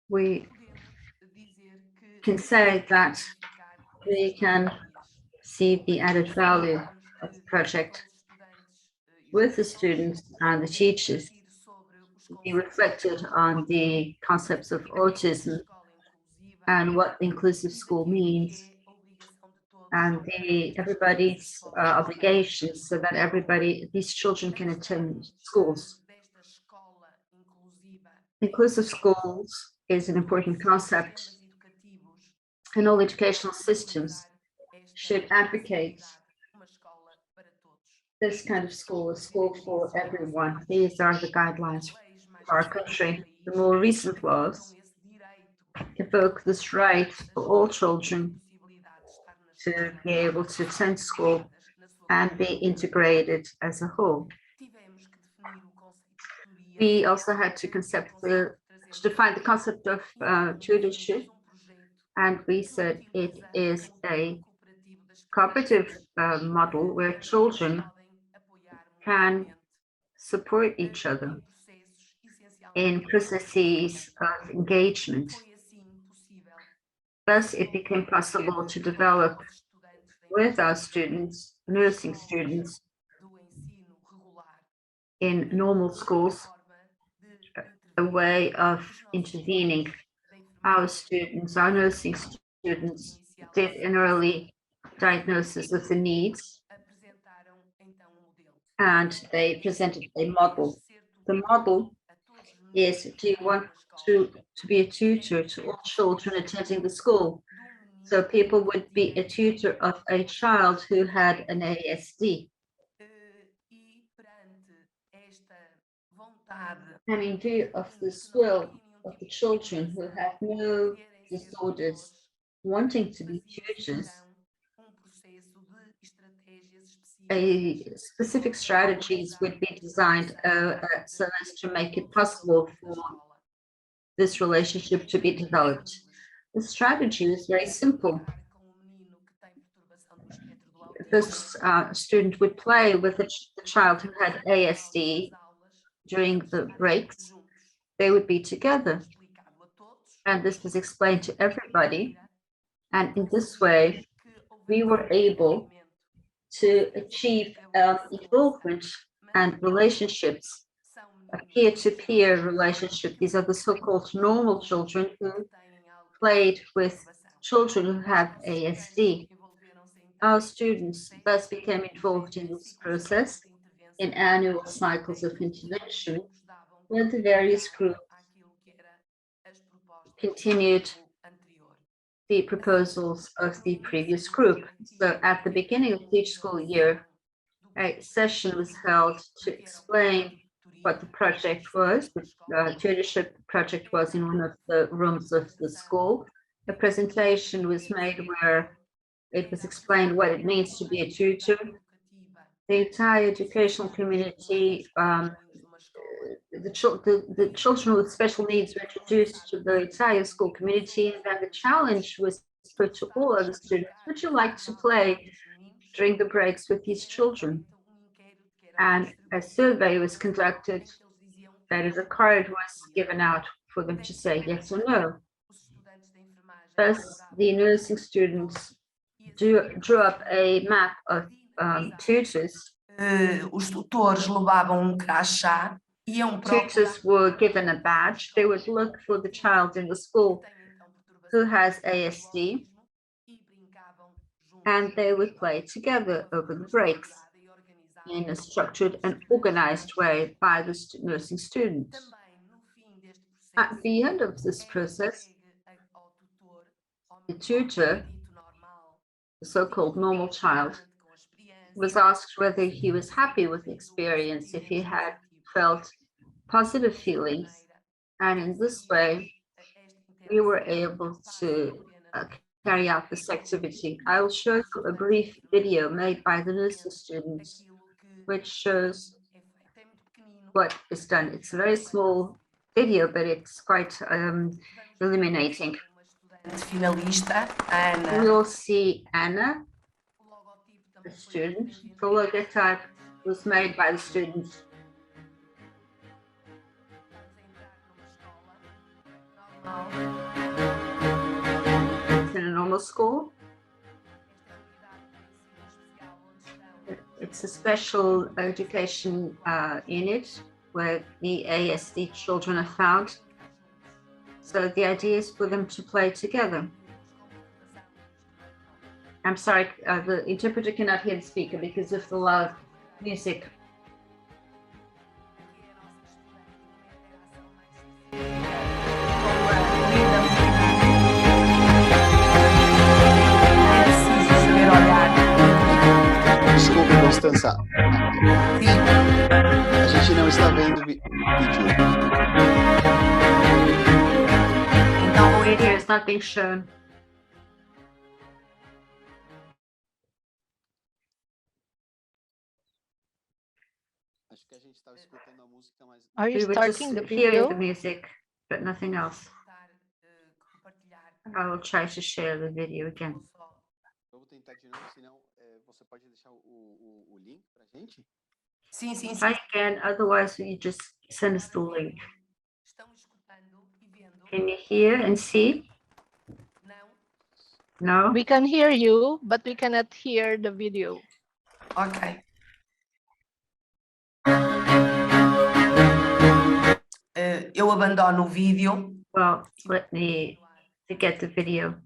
[SPEAKER 4] we can say that we can see the added value of the project with the students and the teachers. We reflected on the concepts of autism and what the inclusive school means, and everybody's obligations, so that these children can attend schools. Inclusive schools is an important concept, and all educational systems should advocate this kind of school, a school for everyone. These are the guidelines for our country. The more recent laws evoke this right for all children to be able to attend school and be integrated as a whole. We also had to define the concept of tutorship, and we said it is a cooperative model where children can support each other in processes of engagement. Thus, it became possible to develop with our students, nursing students, in normal schools, a way of intervening. Our students, our nursing students, did an early diagnosis of the needs, and they presented a model. The model is, do you want to be a tutor to all children attending the school? So people would be a tutor of a child who had an ASD. And in view of this will of the children who have no disorders wanting to be tutors, specific strategies would be designed so as to make it possible for this relationship to be developed. The strategy is very simple. This student would play with the child who had ASD during the breaks. They would be together, and this was explained to everybody. And in this way, we were able to achieve involvement and relationships, a peer-to-peer relationship. These are the so-called normal children who played with children who have ASD. Our students thus became involved in this process in annual cycles of intervention, where the various groups continued the proposals of the previous group. So at the beginning of each school year, a session was held to explain what the project was. The tutorship project was in one of the rooms of the school. A presentation was made where it was explained what it means to be a tutor. The entire educational community, the children with special needs were introduced to the entire school community, and then the challenge was put to all other students: would you like to play during the breaks with these children? And a survey was conducted, that is, a card was given out for them to say yes or no. Thus, the nursing students drew up a map of tutors.
[SPEAKER 9] Os tutores levavam crachá.
[SPEAKER 4] Tutors were given a badge. They would look for the child in the school who has ASD, and they would play together over the breaks in a structured and organized way by the nursing students. At the end of this process, the tutor, the so-called normal child, was asked whether he was happy with the experience, if he had felt positive feelings, and in this way, we were able to carry out this activity. I will show you a brief video made by the nursing students, which shows what is done. It's a very small video, but it's quite illuminating. We will see Anna, the student. The logotype was made by the students. It's in a normal school. It's a special education unit where the ASD children are found. So the idea is for them to play together. I'm sorry, the interpreter cannot hear the speaker because of the loud music.
[SPEAKER 6] Desculpe, Constança. A gente não está vendo vídeo.
[SPEAKER 4] The video is not being shown.
[SPEAKER 6] Acho que a gente estava escutando a música, mas
[SPEAKER 1] Are you
[SPEAKER 4] We were just
[SPEAKER 1] starting the
[SPEAKER 4] hearing the
[SPEAKER 1] video?
[SPEAKER 4] music, but nothing else. I will try to share the video again.
[SPEAKER 6] eu vou tentar de novo, senão você pode deixar o link pra gente?
[SPEAKER 9] Sim, sim, sim.
[SPEAKER 4] Try again, otherwise you just send us the link.
[SPEAKER 9] Estão escutando e vendo?
[SPEAKER 4] Can you hear and see?
[SPEAKER 9] Não?
[SPEAKER 4] No?
[SPEAKER 1] We can hear you, but we cannot hear the video.
[SPEAKER 9] Ok. Eu abandono o vídeo.
[SPEAKER 4] Well, let me get the video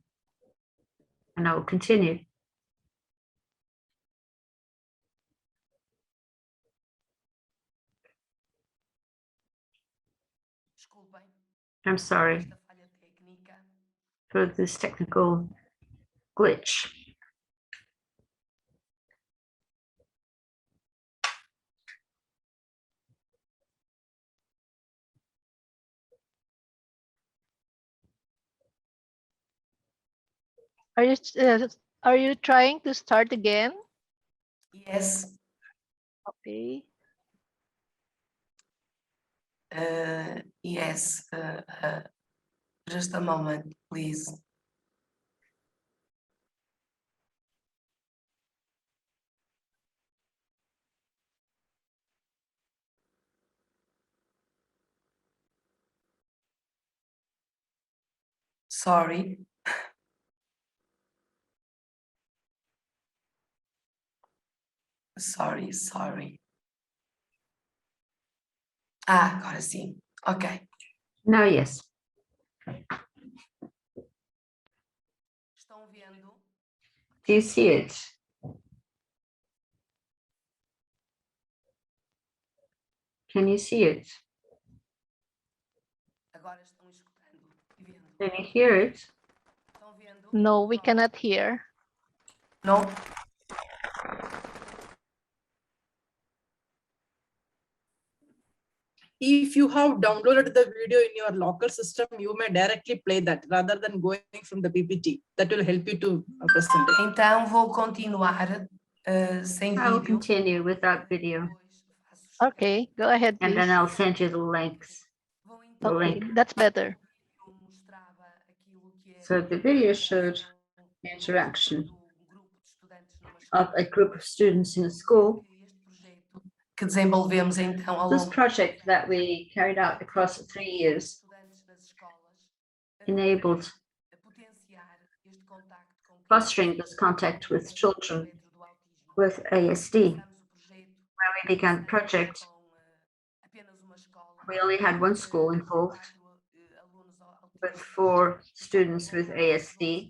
[SPEAKER 4] and I will continue.
[SPEAKER 9] Desculpem
[SPEAKER 4] I'm sorry
[SPEAKER 9] esta falha técnica.
[SPEAKER 4] for this technical glitch.
[SPEAKER 1] Are you trying to start again?
[SPEAKER 9] Yes.
[SPEAKER 1] Okay.
[SPEAKER 9] Yes. Just a moment, please. Sorry. Sorry. Ah, agora sim. Ok.
[SPEAKER 4] Now, yes.
[SPEAKER 9] Estão vendo?
[SPEAKER 4] Do you see it? Can you see it?
[SPEAKER 9] Agora estão escutando e vendo.
[SPEAKER 4] Can you hear it?
[SPEAKER 9] Estão vendo?
[SPEAKER 1] No, we cannot hear.
[SPEAKER 9] Não?
[SPEAKER 11] If you have downloaded the video in your local system, you may directly play that rather than going from the PPT. That will help you to present it.
[SPEAKER 9] Então vou continuar sem
[SPEAKER 4] I will
[SPEAKER 9] vídeo.
[SPEAKER 4] continue without video.
[SPEAKER 1] Okay, go ahead,
[SPEAKER 4] And then
[SPEAKER 1] please.
[SPEAKER 4] I'll send you the links. The
[SPEAKER 1] Okay,
[SPEAKER 4] link.
[SPEAKER 1] that's better.
[SPEAKER 4] So the video showed the interaction of a group of students in a school.
[SPEAKER 9] Que desenvolvemos então ao
[SPEAKER 4] This
[SPEAKER 9] longo
[SPEAKER 4] project that we carried out across 3 years enabled fostering this contact with children with ASD. When we began the project, we only had one school involved with 4 students with ASD,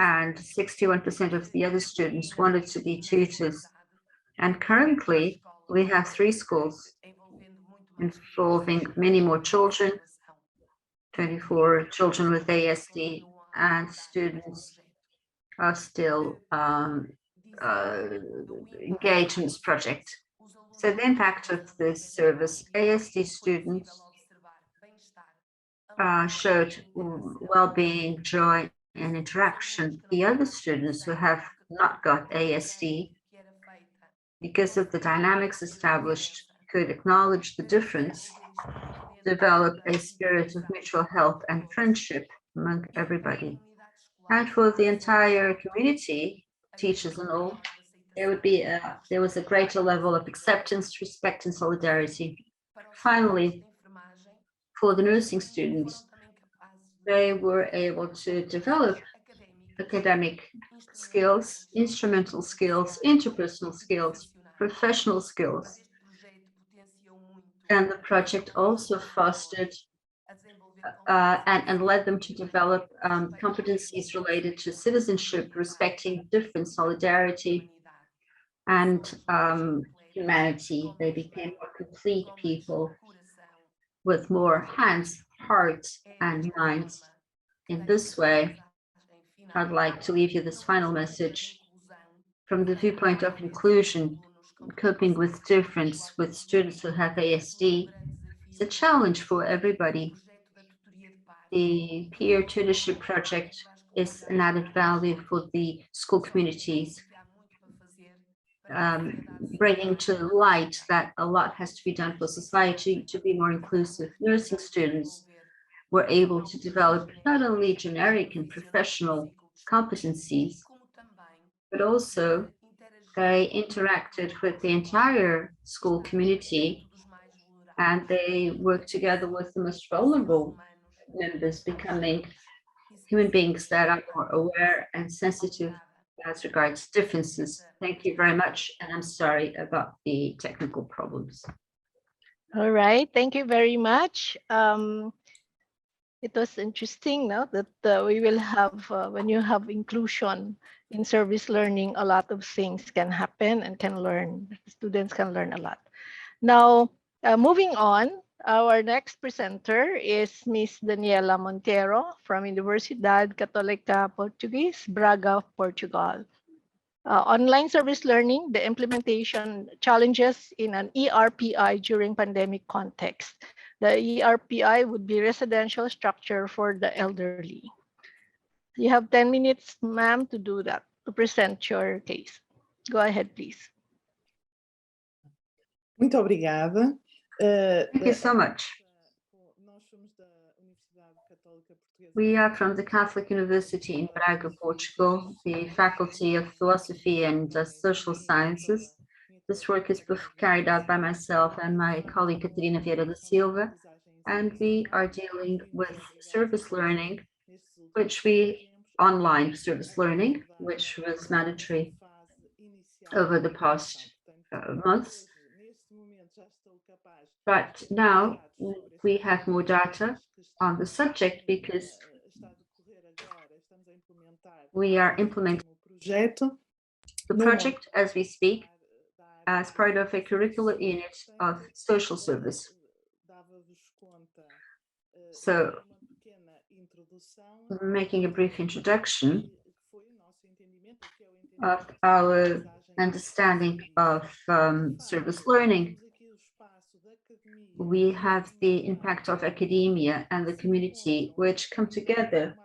[SPEAKER 4] and 61% of the other students wanted to be tutors. And currently, we have 3 schools involving many more children, 24 children with ASD, and students are still engaged in this project. So the impact of this service, ASD students showed well-being, joy, and interaction. The other students who have not got ASD, because of the dynamics established, could acknowledge the difference, develop a spirit of mutual help and friendship among everybody. And for the entire community, teachers and all, there was a greater level of acceptance, respect, and solidarity. Finally, for the nursing students, they were able to develop academic skills, instrumental skills, interpersonal skills, professional skills. And the project also fostered and led them to develop competencies related to citizenship, respecting different, solidarity, and humanity. They became more complete people with more hands, hearts, and minds. In this way, I'd like to leave you this final message from the viewpoint of inclusion, coping with difference with students who have ASD. It's a challenge for everybody. The peer tutorship project is an added value for the school communities. bringing to light that a lot has to be done for society to be more inclusive. Nursing students were able to develop not only generic and professional competencies, but also they interacted with the entire school community, and they worked together with the most vulnerable members, becoming human beings that are more aware and sensitive as regards differences. Thank you very much, and I'm sorry about the technical problems.
[SPEAKER 1] All right, thank you very much. It was interesting, no, that we will have, when you have inclusion in service learning, a lot of things can happen and can learn. Students can learn a lot. Now, moving on, our next presenter is Miss Daniela Monteiro from Universidade Católica Portuguese, Braga, Portugal. Online service learning, the implementation challenges in an ERPI during pandemic context. The ERPI would be residential structure for the elderly. You have 10 minutes, ma'am, to do that, to present your case. Go ahead, please.
[SPEAKER 12] Muito obrigada.
[SPEAKER 4] Thank you so much. We are from the Catholic University in Braga, Portugal, the Faculty of Philosophy and Social Sciences. This work is carried out by myself and my colleague Catarina Vieira da Silva, and we are dealing with service learning, online service learning, which was mandatory over the past months. But now we have more data on the subject because we are implementing the project as we speak as part of a curricular unit of social service. So, making a brief introduction of our understanding of service learning. We have the impact of academia and the community, which come together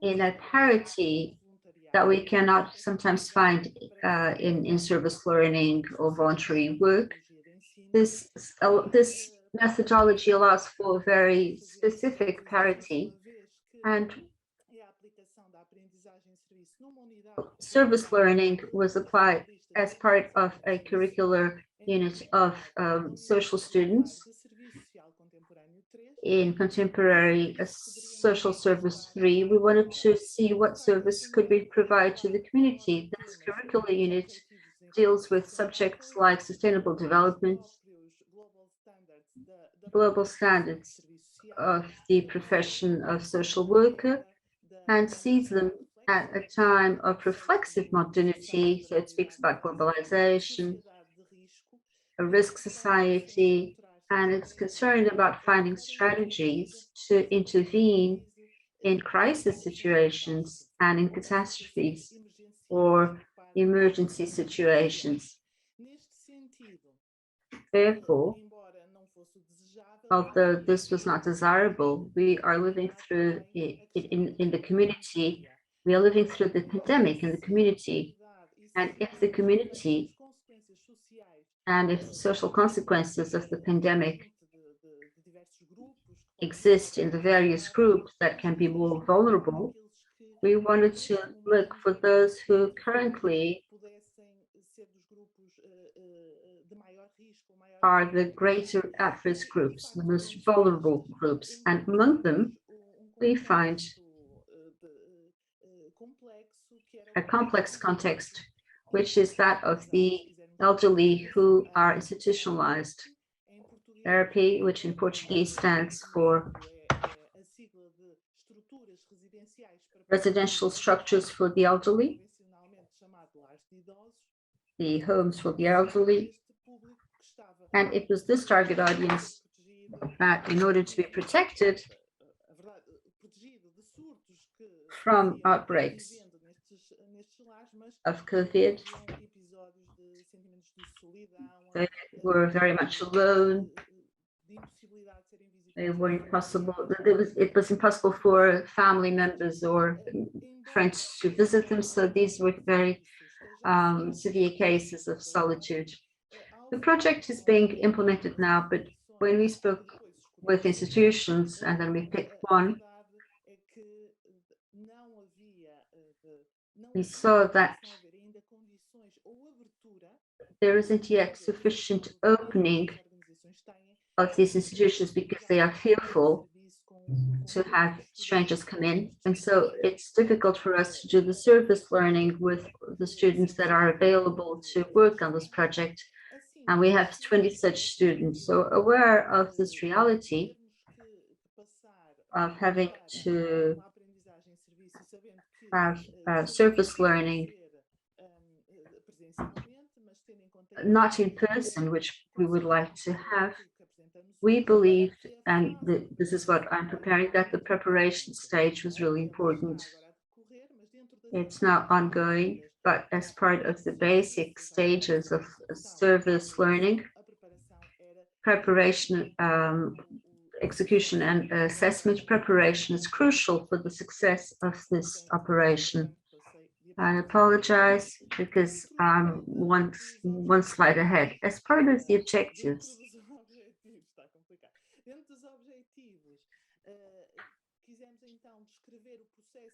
[SPEAKER 4] in a parity that we cannot sometimes find in service learning or voluntary work. This methodology allows for very specific parity, and service learning was applied as part of a curricular unit of social students in contemporary social service 3. We wanted to see what service could be provided to the community. This curricular unit deals with subjects like sustainable development, global standards of the profession of social worker, and sees them at a time of reflexive modernity. So it speaks about globalization, a risk society, and it's concerned about finding strategies to intervene in crisis situations and in catastrophes or emergency situations. Therefore, although this was not desirable, we are living through it in the community. We are living through the pandemic in the community. And if the community and if the social consequences of the pandemic exist in the various groups that can be more vulnerable, we wanted to look for those who currently are the greater at-risk groups, the most vulnerable groups. And among them, we find a complex context, which is that of the elderly who are institutionalized. Therapy, which in Portuguese stands for residential structures for the elderly, the homes for the elderly. And it was this target audience that, in order to be protected from outbreaks of COVID, they were very much alone. It weren't possible. It was impossible for family members or friends to visit them. So these were very severe cases of solitude. The project is being implemented now, but when we spoke with institutions and then we picked one, we saw that there isn't yet sufficient opening of these institutions because they are fearful to have strangers come in. And so it's difficult for us to do the service learning with the students that are available to work on this project. And we have 20 such students. So aware of this reality of having to have service learning not in person, which we would like to have, we believed, and this is what I'm preparing, that the preparation stage was really important. It's now ongoing, but as part of the basic stages of service learning, preparation, execution and assessment preparation is crucial for the success of this operation. I apologize because I'm one slide ahead. As part of the objectives,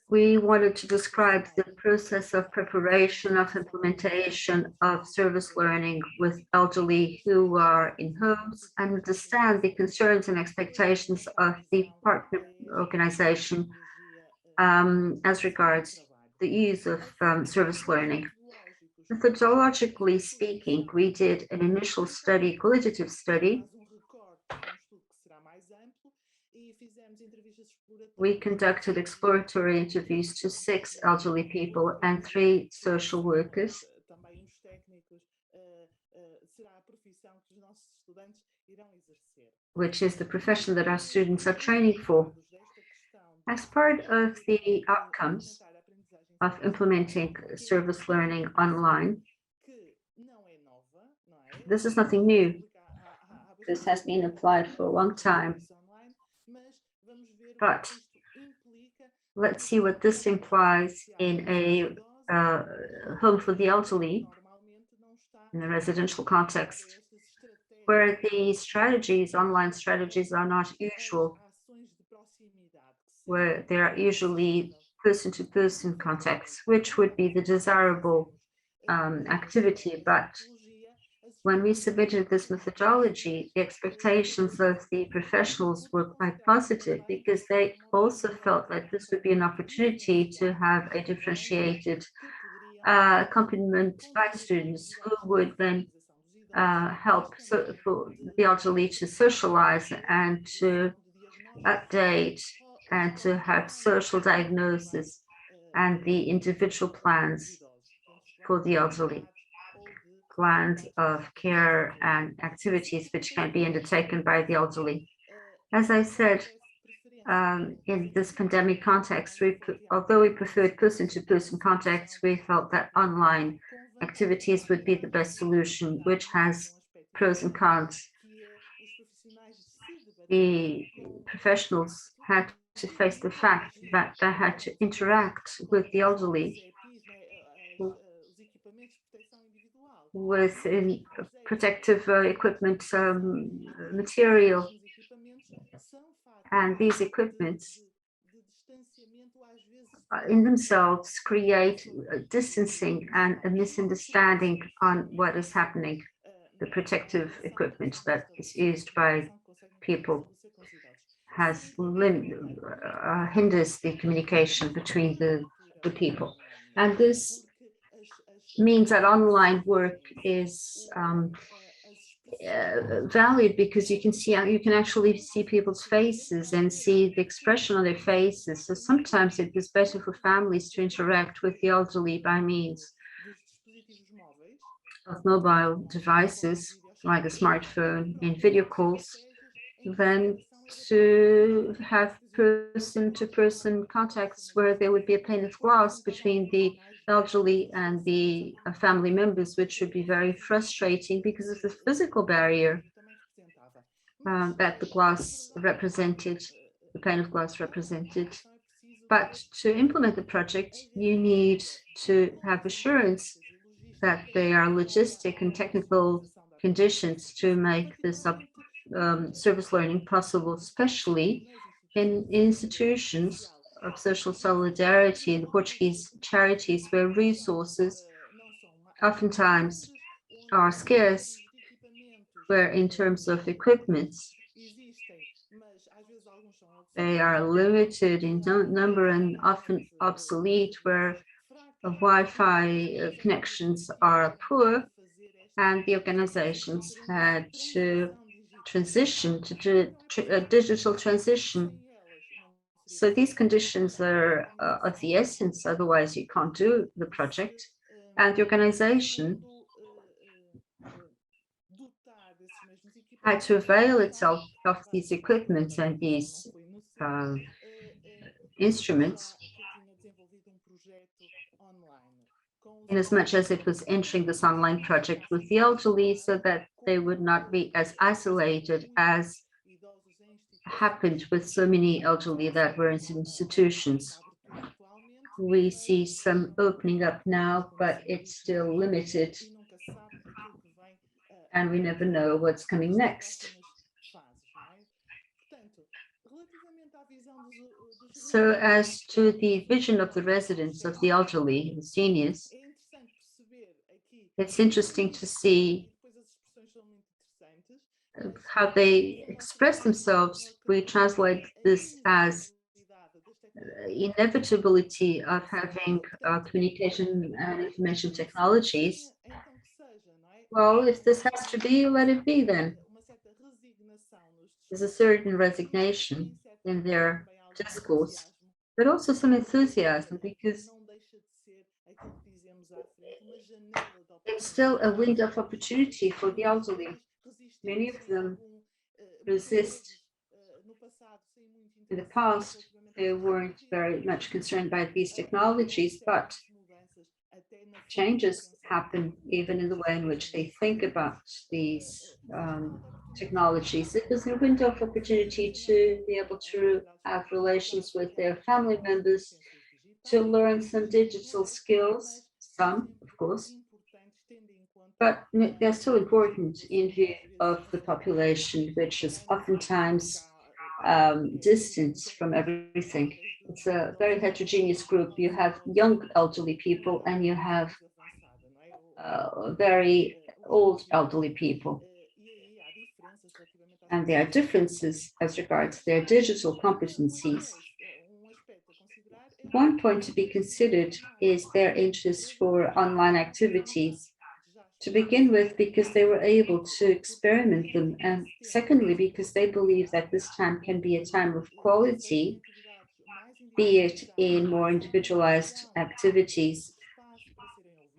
[SPEAKER 4] we wanted to describe the process of preparation of implementation of service learning with elderly who are in homes and understand the concerns and expectations of the partner organization as regards the use of service learning. Methodologically speaking, we did an initial study, qualitative study. We conducted exploratory interviews to 6 elderly people and 3 social workers. Which is the profession that our students are training for. As part of the outcomes of implementing service learning online, this is nothing new. This has been applied for a long time. But let's see what this implies in a home for the elderly in a residential context, where the strategies, online strategies, are not usual, where there are usually person-to-person contacts, which would be the desirable activity. But when we submitted this methodology, the expectations of the professionals were quite positive because they also felt that this would be an opportunity to have a differentiated accompaniment by students who would then help for the elderly to socialize and to update and to have social diagnosis and the individual plans for the elderly, plans of care and activities which can be undertaken by the elderly. As I said, in this pandemic context, although we preferred person-to-person contacts, we felt that online activities would be the best solution, which has pros and cons. The professionals had to face the fact that they had to interact with the elderly with protective equipment material. And these equipments in themselves create distancing and a misunderstanding on what is happening. The protective equipment that is used by people has hinders the communication between the people. And this means that online work is valid because you can actually see people's faces and see the expression on their faces. So sometimes it is better for families to interact with the elderly by means of mobile devices like a smartphone and video calls than to have person-to-person contacts where there would be a pane of glass between the elderly and the family members, which would be very frustrating because of the physical barrier. that the glass represented, the pane of glass represented. But to implement the project, you need to have assurance that there are logistic and technical conditions to make this service learning possible, especially in institutions of social solidarity, the Portuguese charities, where resources oftentimes are scarce, where in terms of equipment, they are limited in number and often obsolete, where Wi-Fi connections are poor, and the organizations had to transition to a digital transition. So these conditions are of the essence, otherwise you can't do the project. And the organization had to avail itself of these equipment and these instruments, in as much as it was entering this online project with the elderly, so that they would not be as isolated as happened with so many elderly that were in institutions. We see some opening up now, but it's still limited, and we never know what's coming next. So as to the vision of the residents, of the elderly, the seniors, it's interesting to see how they express themselves. We translate this as inevitability of having communication and information technologies. Well, if this has to be, let it be then. There's a certain resignation in their discourse, but also some enthusiasm, because it's still a window of opportunity for the elderly. Many of them resist. In the past, they weren't very much concerned by these technologies, but changes happen even in the way in which they think about these technologies. It was a window of opportunity to be able to have relations with their family members, to learn some digital skills, some, of course, but they're still important in view of the population, which is oftentimes distant from everything. It's a very heterogeneous group. You have young elderly people and you have very old elderly people. And there are differences as regards their digital competencies. One point to be considered is their interest for online activities. To begin with, because they were able to experiment them, and secondly, because they believe that this time can be a time of quality, be it in more individualized activities.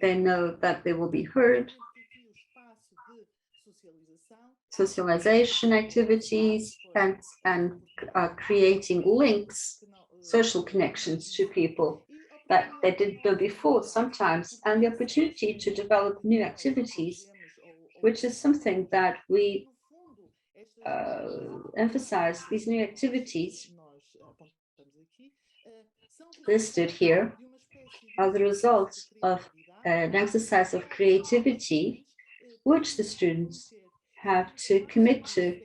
[SPEAKER 4] They know that they will be heard. Socialization activities and creating links, social connections to people that they didn't know before sometimes, and the opportunity to develop new activities, which is something that we emphasize. These new activities listed here are the result of an exercise of creativity, which the students have to commit to.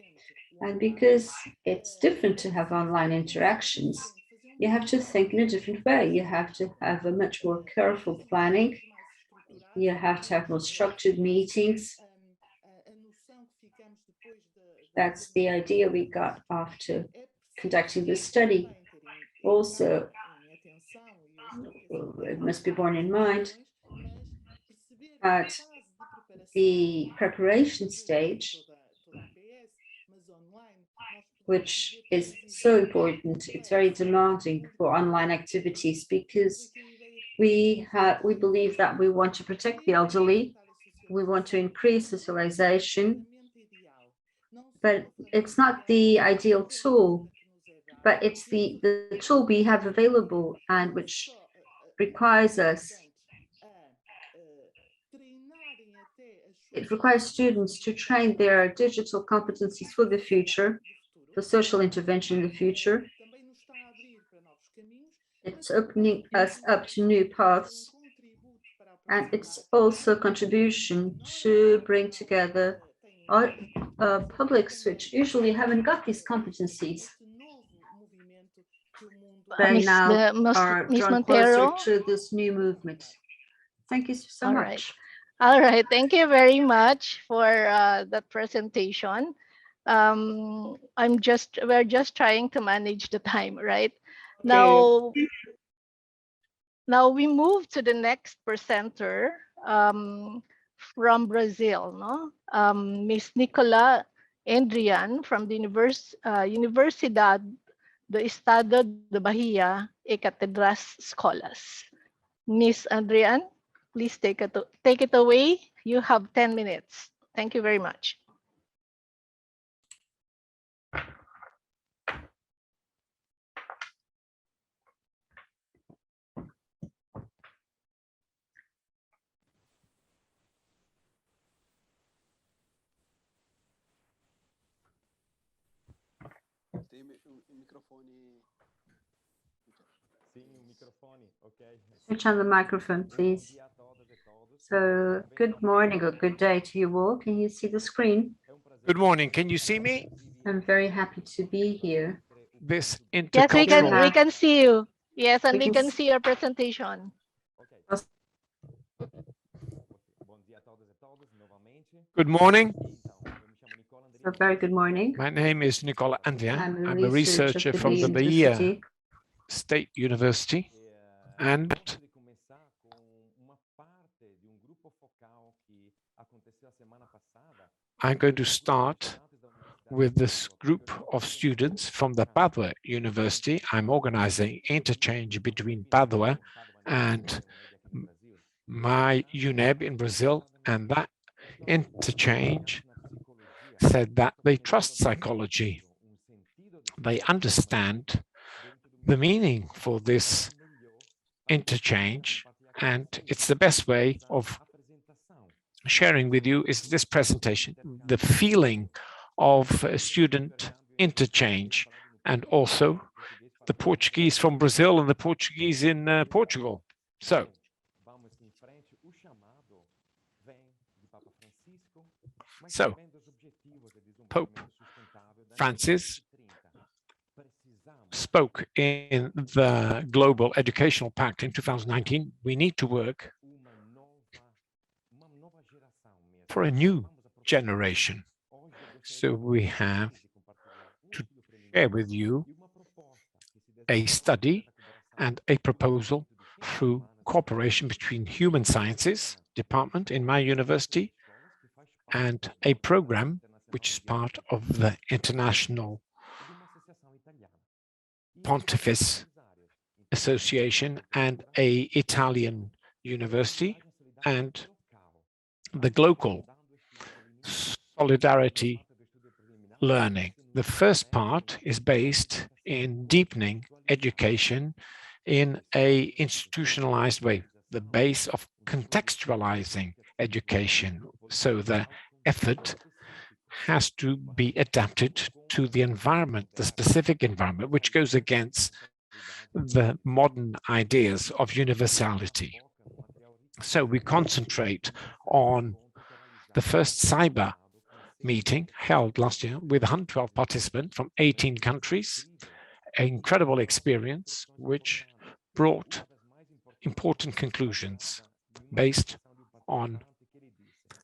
[SPEAKER 4] And because it's different to have online interactions, you have to think in a different way. You have to have a much more careful planning. You have to have more structured meetings. That's the idea we got after conducting this study. Also, it must be borne in mind at the preparation stage, which is so important. It's very demanding for online activities, because we believe that we want to protect the elderly, we want to increase socialization, but it's not the ideal tool, but it's the tool we have available, and which requires us It requires students to train their digital competencies for the future, for social intervention in the future. It's opening us up to new paths, and it's also a contribution to bring together our publics which usually haven't got these competencies. They now are
[SPEAKER 1] Miss
[SPEAKER 4] drawn closer
[SPEAKER 1] Montero.
[SPEAKER 4] to this new movement. Thank you so much.
[SPEAKER 1] Right. All right. Thank you very much for that presentation. We're just trying to manage the time, right? Now we move to the next presenter from Brazil, no? Miss Nicola Endrian from the Universidad do Estado de Bahia e Catedras Escolas. Miss Adrian, please take it away. You have 10 minutes. Thank you very much.
[SPEAKER 4] Switch on the microphone, please. So good morning or good day to you all. Can you see the screen?
[SPEAKER 10] Good morning. Can you see me?
[SPEAKER 4] I'm very happy to be here.
[SPEAKER 10] This
[SPEAKER 1] Yes,
[SPEAKER 10] intercultural.
[SPEAKER 1] we can see you. Yes, and we can see your presentation.
[SPEAKER 10] Good morning.
[SPEAKER 4] A very good morning.
[SPEAKER 10] My name is Nicola Andrian. I'm a researcher
[SPEAKER 4] of
[SPEAKER 10] from the Bahia State University, and I'm going to start with this group of students from the Padua University. I'm organizing interchange between Padua and my UNEB in Brazil, and that interchange said that they trust psychology. They understand the meaning for this interchange, and it's the best way of sharing with you is this presentation, the feeling of a student interchange, and also the Portuguese from Brazil and the Portuguese in Portugal. So, Pope Francis spoke in the Global Educational Pact in 2019, we need to work for a new generation. So we have to share with you a study and a proposal through cooperation between human sciences department in my university and a program which is part of the International Pontifice Association and a Italian university and the global solidarity learning. The first part is based in deepening education in a institutionalized way, the base of contextualizing education. So the effort has to be adapted to the environment, the specific environment, which goes against the modern ideas of universality. So we concentrate on the first cyber meeting held last year with 112 participants from 18 countries, an incredible experience which brought important conclusions based on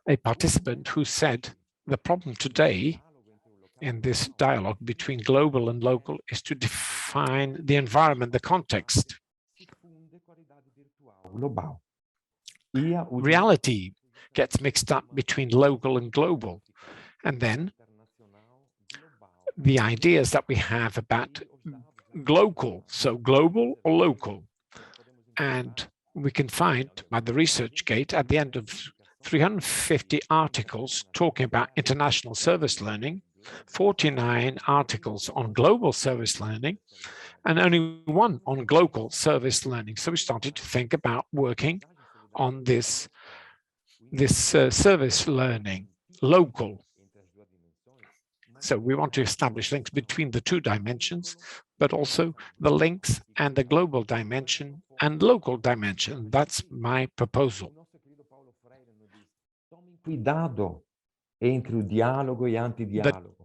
[SPEAKER 10] a participant who said the problem today in this dialogue between global and local is to define the environment, the context. Reality gets mixed up between local and global. And then the ideas that we have about global, so global or local. And we can find by the ResearchGate at the end of 350 articles talking about international service learning, 49 articles on global service learning, and only one on global service learning. So we started to think about working on this this service learning, local. So we want to establish links between the two dimensions, but also the links and the global dimension and local dimension. That's my proposal.
[SPEAKER 12] Cuidado entre o diálogo e antidiálogo.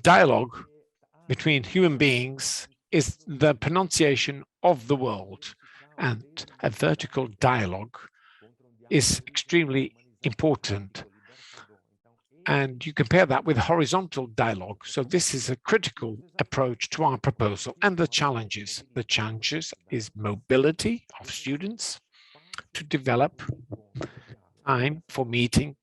[SPEAKER 10] Dialogue between human beings is the pronunciation of the world, and a vertical dialogue is extremely important. And you compare that with horizontal dialogue. So this is a critical approach to our proposal. And the challenges. The challenges is mobility of students to develop time for meeting.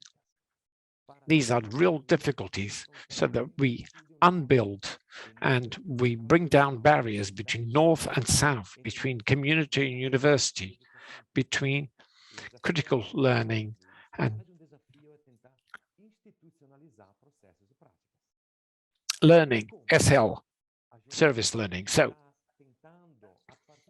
[SPEAKER 10] These are real difficulties, so that we unbuild and we bring down barriers between North and South, between community and university, between critical learning and learning, SL, service learning. So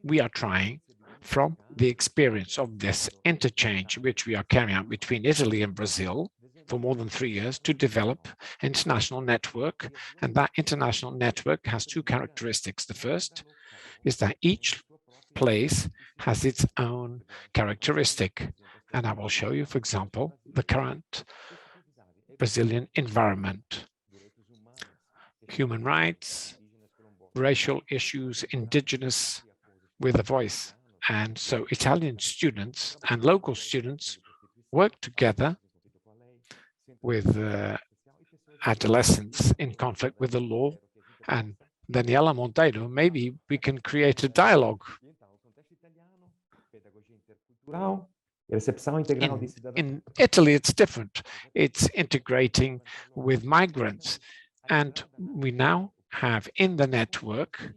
[SPEAKER 10] we are trying, from the experience of this interchange, which we are carrying out between Italy and Brazil for more than 3 years, to develop an international network. And that international network has two characteristics. The first is that each place has its own characteristic. And I will show you, for example, the current Brazilian environment. Human rights, racial issues, indigenous with a voice. And so Italian students and local students work together with adolescents in conflict with the law. And Daniela Monteiro, maybe we can create a dialogue. In Italy, it's different. It's integrating with migrants. And we now have in the network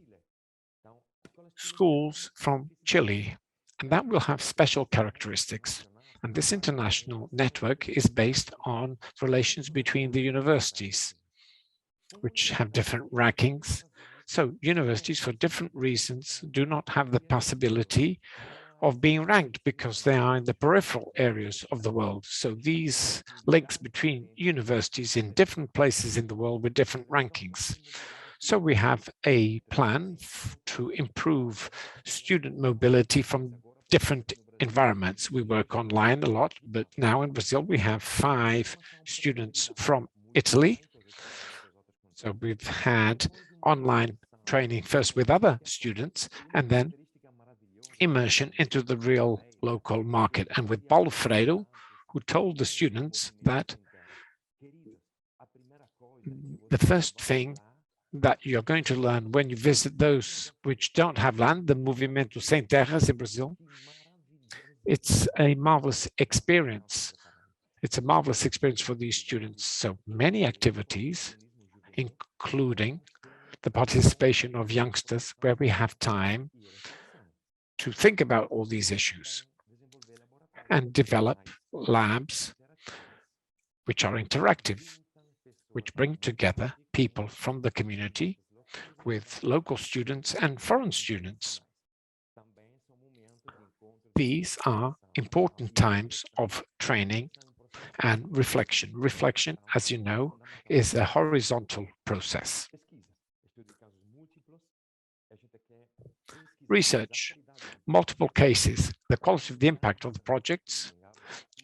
[SPEAKER 10] schools from Chile, and that will have special characteristics. And this international network is based on relations between the universities, which have different rankings. So universities, for different reasons, do not have the possibility of being ranked because they are in the peripheral areas of the world. So these links between universities in different places in the world with different rankings. So we have a plan to improve student mobility from different environments. We work online a lot, but now in Brazil, we have 5 students from Italy. So we've had online training first with other students, and then immersion into the real local market. And with Paulo Freire, who told the students that the first thing that you're going to learn when you visit those which don't have land, the Movimento Sem Terras in Brazil, it's a marvelous experience. It's a marvelous experience for these students. So many activities, including the participation of youngsters, where we have time to think about all these issues and develop labs which are interactive, which bring together people from the community with local students and foreign students. These are important times of training and reflection. Reflection, as you know, is a horizontal process. Research, multiple cases, the quality of the impact of the projects,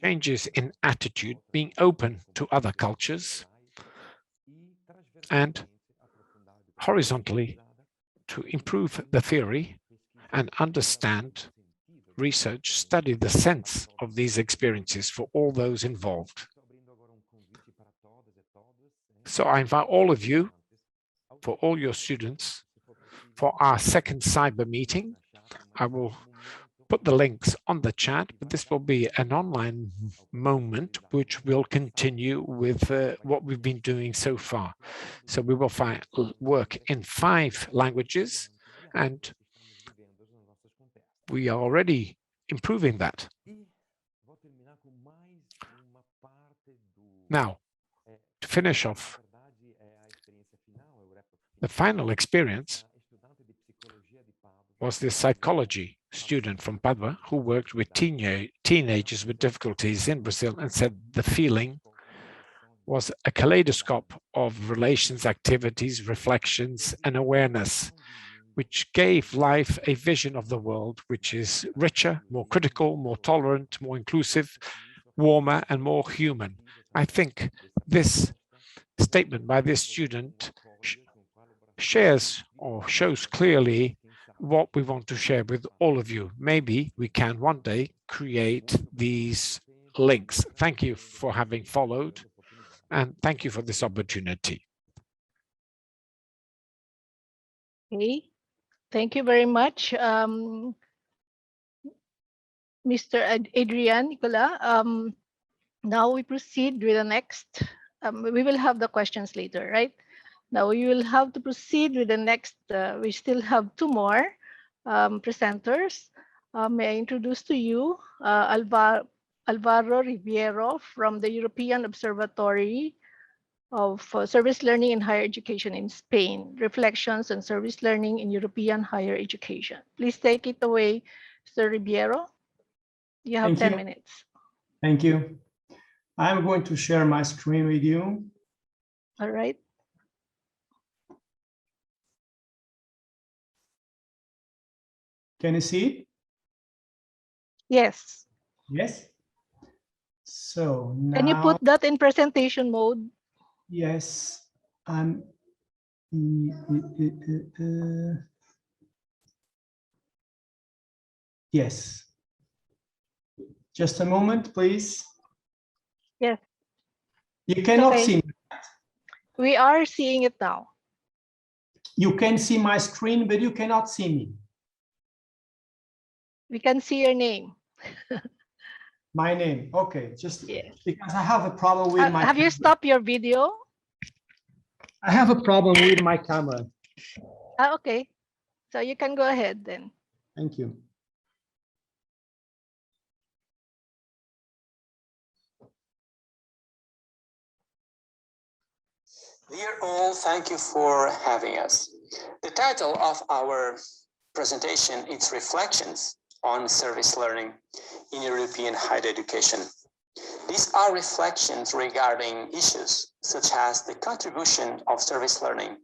[SPEAKER 10] changes in attitude, being open to other cultures, and horizontally to improve the theory and understand, research, study the sense of these experiences for all those involved. So I invite all of you, for all your students, for our second cyber meeting. I will put the links on the chat, but this will be an online moment which will continue with what we've been doing so far. So we will work in 5 languages, and we are already improving that. Now, to finish off, the final experience was the psychology student from Padua who worked with teenagers with difficulties in Brazil and said the feeling was a kaleidoscope of relations, activities, reflections, and awareness, which gave life a vision of the world which is richer, more critical, more tolerant, more inclusive, warmer, and more human. I think this statement by this student shares or shows clearly what we want to share with all of you. Maybe we can one day create these links. Thank you for having followed, and thank you for this opportunity.
[SPEAKER 1] Okay, thank you very much, Mr. Adrian Nicola. Now we proceed with the next. We will have the questions later, right? Now we will have to proceed with the next. We still have two more presenters. May I introduce to you Alvaro Riviero from the European Observatory of Service Learning in Higher Education in Spain, Reflections on Service Learning in European Higher Education. Please take it away, Mr. Riviero. You have 10 minutes.
[SPEAKER 13] Thank you. I'm going to share my screen with you.
[SPEAKER 1] All right.
[SPEAKER 13] Can you see it?
[SPEAKER 1] Yes.
[SPEAKER 13] Yes. So now.
[SPEAKER 1] Can you put that in presentation mode?
[SPEAKER 13] Yes. Yes. Just a moment, please.
[SPEAKER 1] Yes.
[SPEAKER 13] You cannot
[SPEAKER 1] okay.
[SPEAKER 13] see me.
[SPEAKER 1] We are seeing it now.
[SPEAKER 13] You can see my screen, but you cannot see me.
[SPEAKER 1] We can see your name.
[SPEAKER 13] My name. Okay, just
[SPEAKER 1] yes.
[SPEAKER 13] Because I have a problem with my
[SPEAKER 1] Have you stopped your video?
[SPEAKER 13] I have a problem with my camera.
[SPEAKER 1] Okay. So you can go ahead then.
[SPEAKER 13] Thank you.
[SPEAKER 14] Dear all, thank you for having us. The title of our presentation is Reflections on Service Learning in European Higher Education. These are reflections regarding issues such as the contribution of service learning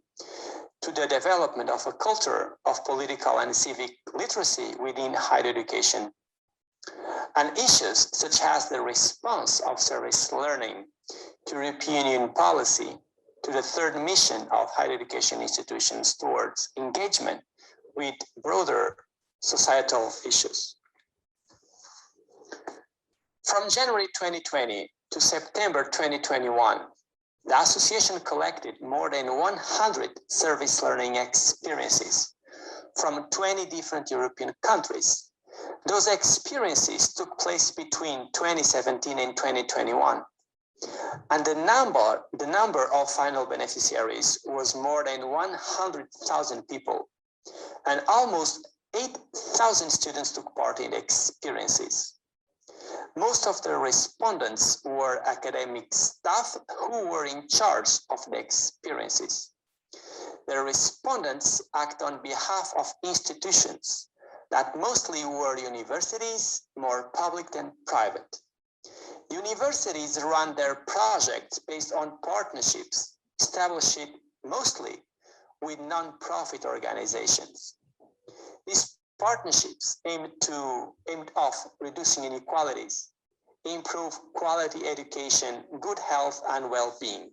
[SPEAKER 14] to the development of a culture of political and civic literacy within higher education, and issues such as the response of service learning to European Union policy, to the third mission of higher education institutions towards engagement with broader societal issues. From January 2020 to September 2021, the association collected more than 100 service learning experiences from 20 different European countries. Those experiences took place between 2017 and 2021. And the number of final beneficiaries was more than 100,000 people, and almost 8,000 students took part in the experiences. Most of the respondents were academic staff who were in charge of the experiences. The respondents act on behalf of institutions that mostly were universities, more public than private. Universities run their projects based on partnerships established mostly with non-profit organizations. These partnerships aimed at reducing inequalities, improve quality education, good health, and well-being.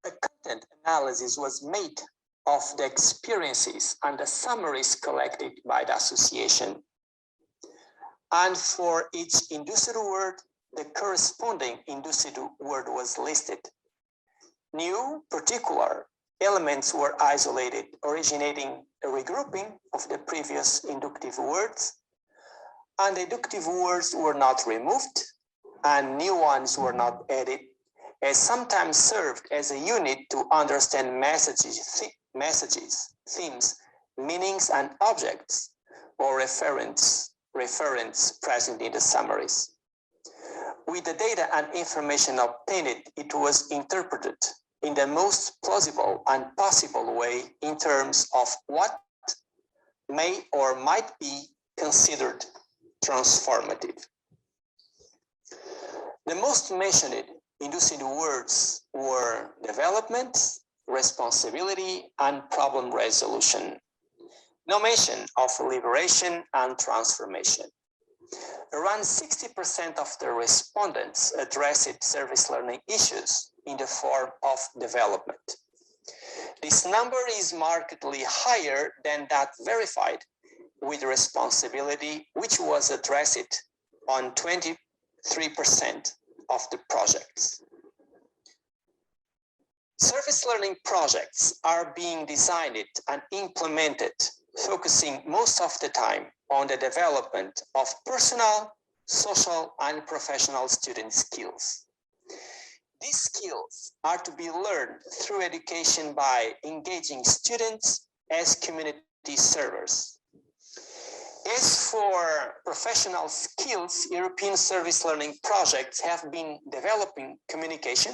[SPEAKER 14] A content analysis was made of the experiences and the summaries collected by the association. And for each induced word, the corresponding induced word was listed. New particular elements were isolated, originating a regrouping of the previous inductive words, and the inductive words were not removed, and new ones were not added, as sometimes served as a unit to understand messages, themes, meanings, and objects, or referents present in the summaries. With the data and information obtained, it was interpreted in the most plausible and possible way in terms of what may or might be considered transformative. The most mentioned inducing words were development, responsibility, and problem resolution. No mention of liberation and transformation. Around 60% of the respondents addressed service learning issues in the form of development. This number is markedly higher than that verified with responsibility, which was addressed on 23% of the projects. Service learning projects are being designed and implemented, focusing most of the time on the development of personal, social, and professional student skills. These skills are to be learned through education by engaging students as community servers. As for professional skills, European service learning projects have been developing communication,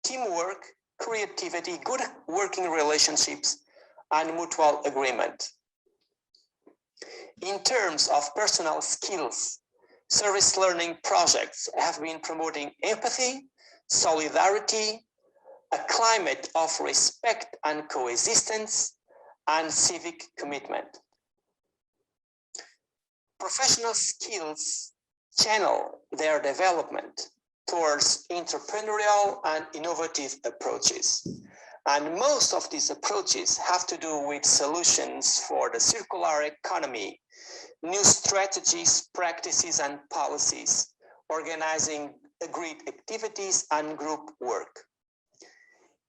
[SPEAKER 14] teamwork, creativity, good working relationships, and mutual agreement. In terms of personal skills, service learning projects have been promoting empathy, solidarity, a climate of respect and coexistence, and civic commitment. Professional skills channel their development towards entrepreneurial and innovative approaches. And most of these approaches have to do with solutions for the circular economy, new strategies, practices, and policies, organizing agreed activities and group work.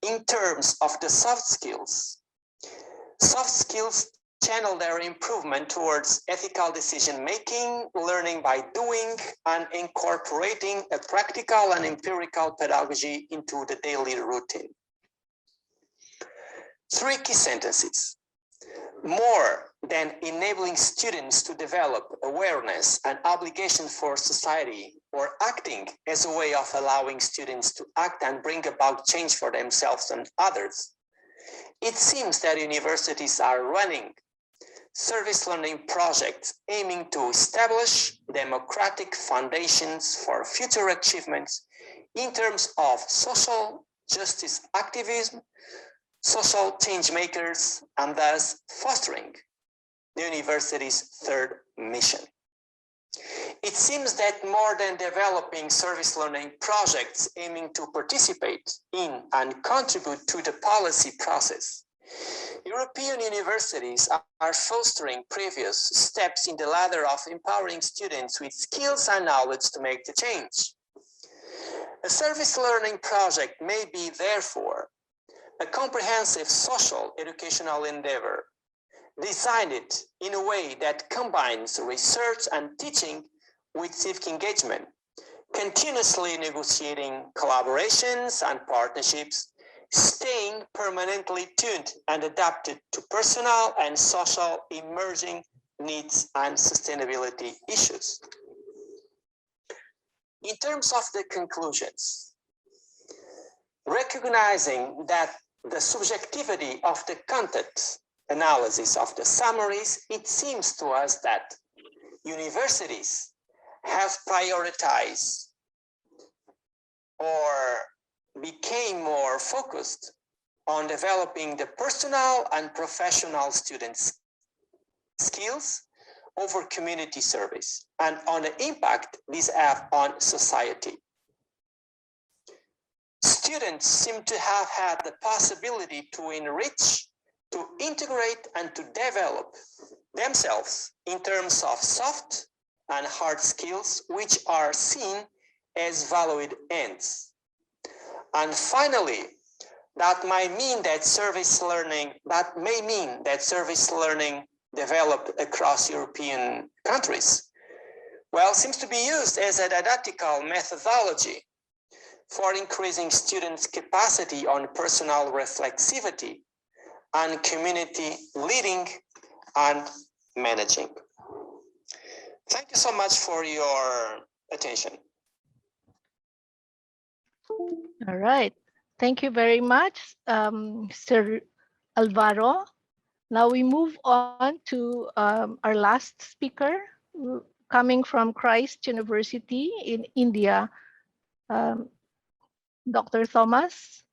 [SPEAKER 14] In terms of the soft skills channel their improvement towards ethical decision-making, learning by doing, and incorporating a practical and empirical pedagogy into the daily routine. 3 key sentences. More than enabling students to develop awareness and obligation for society, or acting as a way of allowing students to act and bring about change for themselves and others, it seems that universities are running service learning projects aiming to establish democratic foundations for future achievements in terms of social justice activism, social change makers, and thus fostering the university's third mission. It seems that more than developing service learning projects aiming to participate in and contribute to the policy process, European universities are fostering previous steps in the ladder of empowering students with skills and knowledge to make the change. A service learning project may be, therefore, a comprehensive social educational endeavor designed in a way that combines research and teaching with civic engagement, continuously negotiating collaborations and partnerships, staying permanently tuned and adapted to personal and social emerging needs and sustainability issues. In terms of the conclusions, recognizing that the subjectivity of the content analysis of the summaries, it seems to us that universities have prioritized or became more focused on developing the personal and professional students' skills over community service and on the impact these have on society. Students seem to have had the possibility to enrich, to integrate, and to develop themselves in terms of soft and hard skills, which are seen as valued ends. And finally, that may mean that service learning developed across European countries, well, seems to be used as a didactical methodology for increasing students' capacity on personal reflexivity and community leading and managing. Thank you so much for your attention.
[SPEAKER 1] All right. Thank you very much, Sir Alvaro. Now we move on to our last speaker, coming from Christ University in India, Dr. Thomas.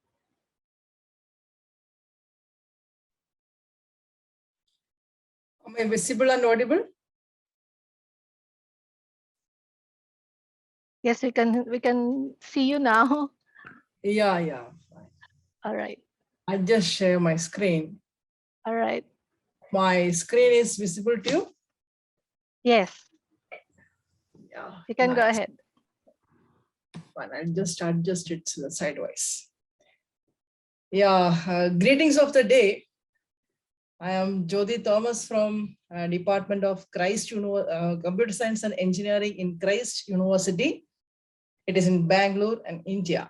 [SPEAKER 11] Am I visible and audible?
[SPEAKER 1] Yes, we can see you now.
[SPEAKER 11] Yeah.
[SPEAKER 1] All right.
[SPEAKER 11] I just share my screen.
[SPEAKER 1] All right.
[SPEAKER 11] My screen is visible to you?
[SPEAKER 1] Yes.
[SPEAKER 11] Yeah.
[SPEAKER 1] You can go ahead.
[SPEAKER 11] Fine, I'll just adjust it sideways. Yeah, greetings of the day. I am Jyoti Thomas from Department of Computer Science and Engineering in Christ University. It is in Bangalore and India.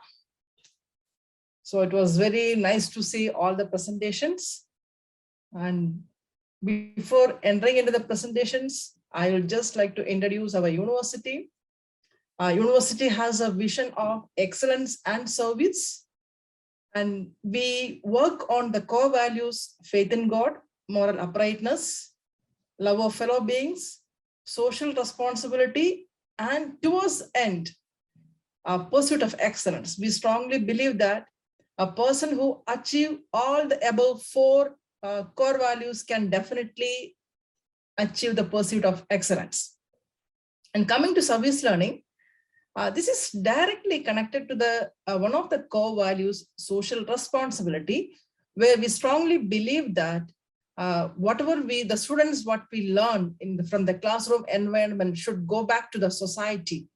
[SPEAKER 11] So it was very nice to see all the presentations. And before entering into the presentations, I would just like to introduce our university. Our university has a vision of excellence and service. And we work on the core values, faith in God, moral uprightness, love of fellow beings, social responsibility, and towards end, pursuit of excellence. We strongly believe that a person who achieves all the above four core values can definitely achieve the pursuit of excellence. And coming to service learning, this is directly connected to the one of the core values, social responsibility, where we strongly believe that whatever the students, what we learn from the classroom environment should go back to the society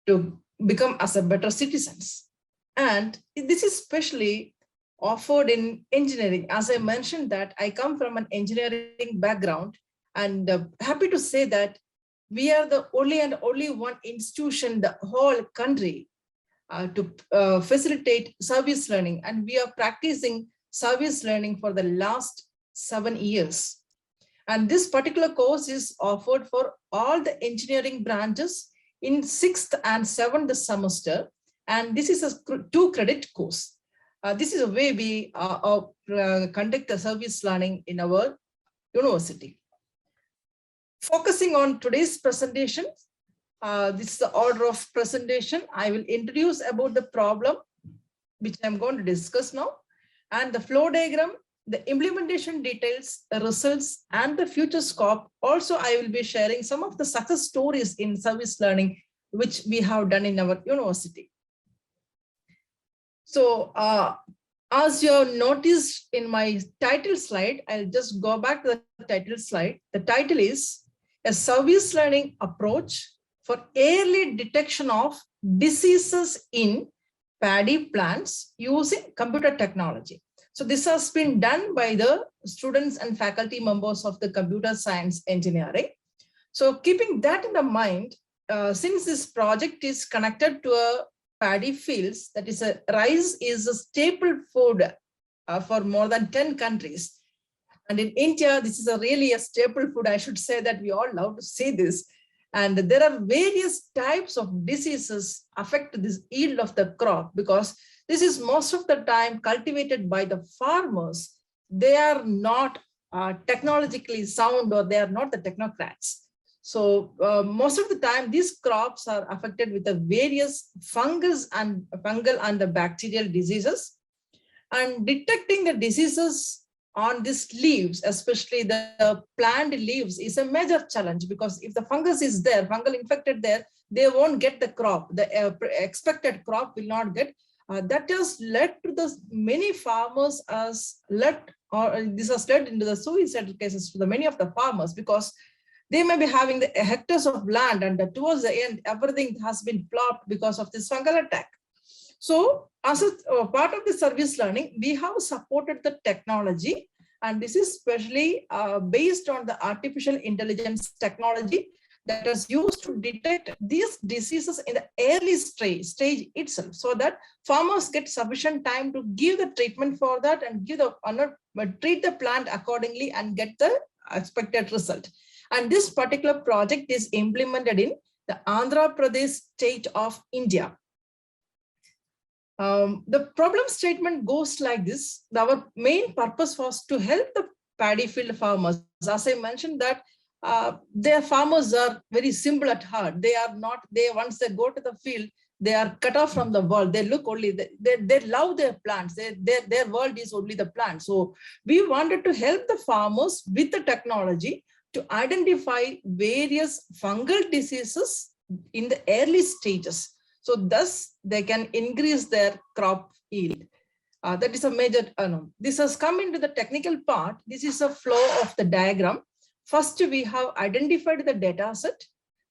[SPEAKER 11] to become as a better citizens. And this is especially offered in engineering. As I mentioned that I come from an engineering background, and happy to say that we are the only one institution, the whole country, to facilitate service learning. And we are practicing service learning for the last 7 years. And this particular course is offered for all the engineering branches in 6th and 7th semester. And this is a 2-credit course. This is a way we conduct the service learning in our university. Focusing on today's presentation, this is the order of presentation. I will introduce about the problem, which I'm going to discuss now, and the flow diagram, the implementation details, the results, and the future scope. Also, I will be sharing some of the success stories in service learning, which we have done in our university. So, as you have noticed in my title slide, I'll just go back to the title slide. The title is a service learning approach for early detection of diseases in paddy plants using computer technology. So this has been done by the students and faculty members of the computer science engineering. So keeping that in the mind, since this project is connected to a paddy fields, that is rice is a staple food for more than 10 countries. And in India, this is really a staple food. I should say that we all love to see this. And there are various types of diseases affect this yield of the crop, because this is most of the time cultivated by the farmers. They are not technologically sound, or they are not the technocrats. So most of the time, these crops are affected with the various fungal and the bacterial diseases. And detecting the diseases on these leaves, especially the plant leaves, is a major challenge, because if the fungus is there, fungal infected there, they won't get the crop. The expected crop will not get. That has led to the many farmers this has led into the suicidal cases to the many of the farmers, because they may be having the hectares of land, and towards the end, everything has been plopped because of this fungal attack. So as a part of the service learning, we have supported the technology, and this is especially based on the artificial intelligence technology that is used to detect these diseases in the early stage itself, so that farmers get sufficient time to give the treatment for that and treat the plant accordingly and get the expected result. And this particular project is implemented in the Andhra Pradesh state of India. The problem statement goes like this. Our main purpose was to help the paddy field farmers. As I mentioned that their farmers are very simple at heart. They are not, once they go to the field, they are cut off from the world. They look only, they love their plants. Their world is only the plants. So we wanted to help the farmers with the technology to identify various fungal diseases in the early stages. So thus they can increase their crop yield. That is a major, this has come into the technical part. This is a flow of the diagram. First, we have identified the data set.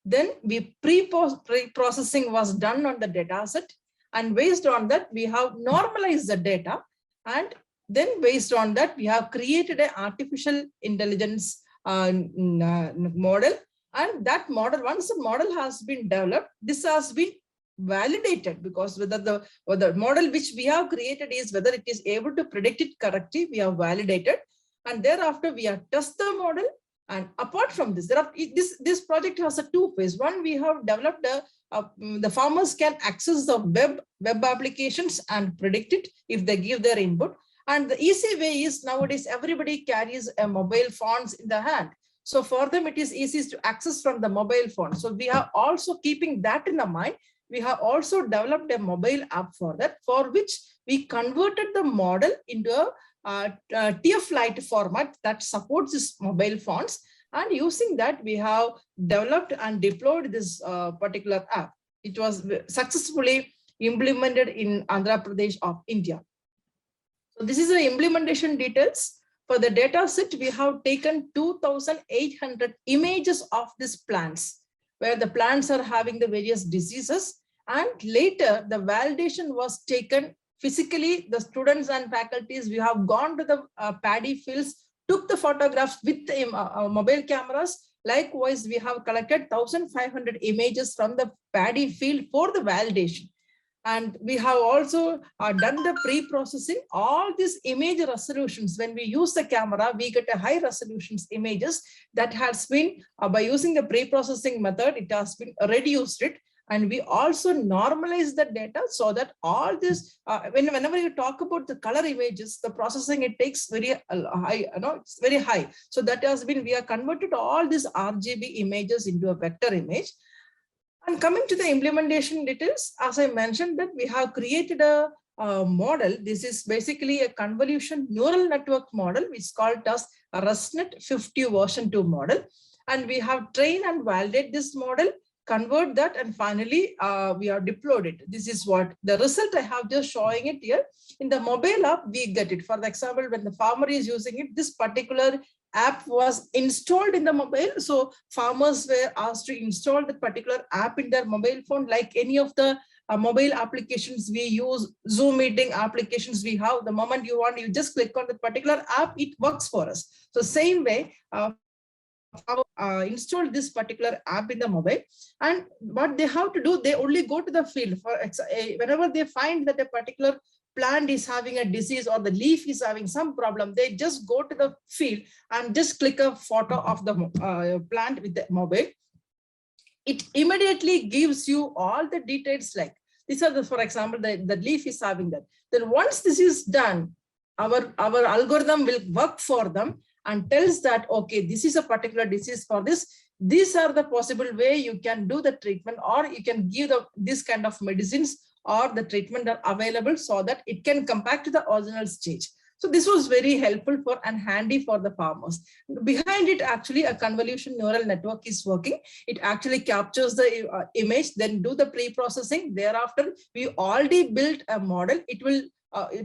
[SPEAKER 11] Then we pre-processing was done on the data set. And based on that, we have normalized the data. And then based on that, we have created an artificial intelligence model. And that model, once the model has been developed, this has been validated, because whether the model which we have created is whether it is able to predict it correctly, we have validated. And thereafter, we have tested the model. And apart from this, this project has a two phase. One, we have developed the farmers can access the web applications and predict it if they give their input. And the easy way is nowadays everybody carries a mobile phones in the hand. So for them, it is easy to access from the mobile phone. So we are also keeping that in the mind. We have also developed a mobile app for that, for which we converted the model into a TF-Lite format that supports this mobile phones. And using that, we have developed and deployed this particular app. It was successfully implemented in Andhra Pradesh of India. So this is the implementation details. For the data set, we have taken 2,800 images of these plants, where the plants are having the various diseases. And later, the validation was taken physically. The students and faculties, we have gone to the paddy fields, took the photographs with the mobile cameras. Likewise, we have collected 1,500 images from the paddy field for the validation. And we have also done the pre-processing. All these image resolutions, when we use the camera, we get a high resolutions images that has been, by using the pre-processing method, it has been reduced it. And we also normalize the data so that all this, whenever you talk about the color images, the processing, it takes very high, it's very high. So that has been, we have converted all these RGB images into a vector image. And coming to the implementation details, as I mentioned that we have created a model. This is basically a convolution neural network model, which is called as a ResNet 50 version 2 model. And we have trained and validated this model, convert that, and finally we have deployed it. This is what the result I have just showing it here. In the mobile app, we get it. For example, when the farmer is using it, this particular app was installed in the mobile. So farmers were asked to install the particular app in their mobile phone, like any of the mobile applications we use, Zoom meeting applications we have. The moment you want, you just click on the particular app, it works for us. So same way, install this particular app in the mobile, and what they have to do, they only go to the field. For whenever they find that a particular plant is having a disease or the leaf is having some problem, they just go to the field and just click a photo of the plant with the mobile. It immediately gives you all the details, like these are the, for example, the leaf is having that. Then once this is done, our algorithm will work for them and tells that, okay, this is a particular disease for this. These are the possible way you can do the treatment, or you can give this kind of medicines, or the treatment are available so that it can come back to the original stage. So this was very helpful for and handy for the farmers. Behind it, actually, a convolution neural network is working. It actually captures the image, then do the pre-processing. Thereafter, we already built a model. It will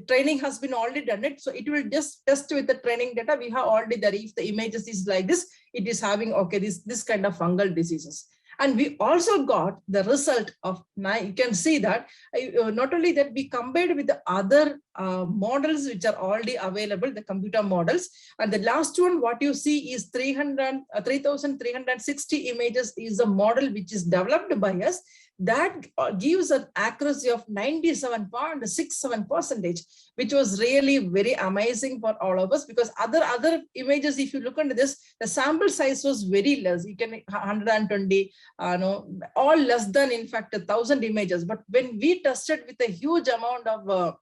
[SPEAKER 11] training has been already done it. So it will just test with the training data. We have already there. If the images is like this, it is having, okay, this kind of fungal diseases. And we also got the result of, now you can see that not only that, we compared with the other models which are already available, the computer models. And the last one, what you see is 3,360 images is a model which is developed by us. That gives an accuracy of 97.67%, which was really very amazing for all of us, because other images, if you look into this, the sample size was very less. You can 120, all less than, in fact, 1,000 images. But when we tested with a huge amount of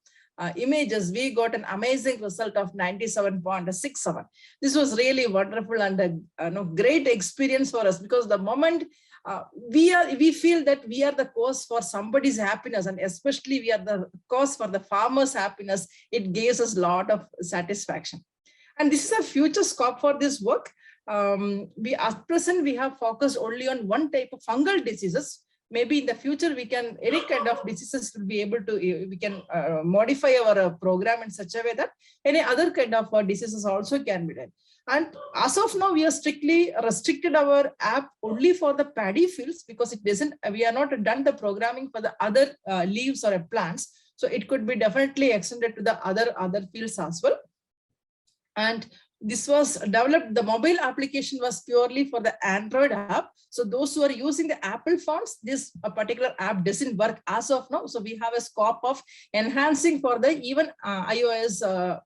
[SPEAKER 11] images, we got an amazing result of 97.67. This was really wonderful and a great experience for us, because the moment we feel that we are the cause for somebody's happiness, and especially we are the cause for the farmers' happiness, it gives us a lot of satisfaction. And this is a future scope for this work. At present, we have focused only on one type of fungal diseases. Maybe in the future, we can, any kind of diseases will be able to, we can modify our program in such a way that any other kind of diseases also can be done. And as of now, we are strictly restricted our app only for the paddy fields, because it doesn't, we are not done the programming for the other leaves or plants. So it could be definitely extended to the other fields as well. And this was developed, the mobile application was purely for the Android app. So those who are using the Apple phones, this particular app doesn't work as of now. So we have a scope of enhancing for the even iOS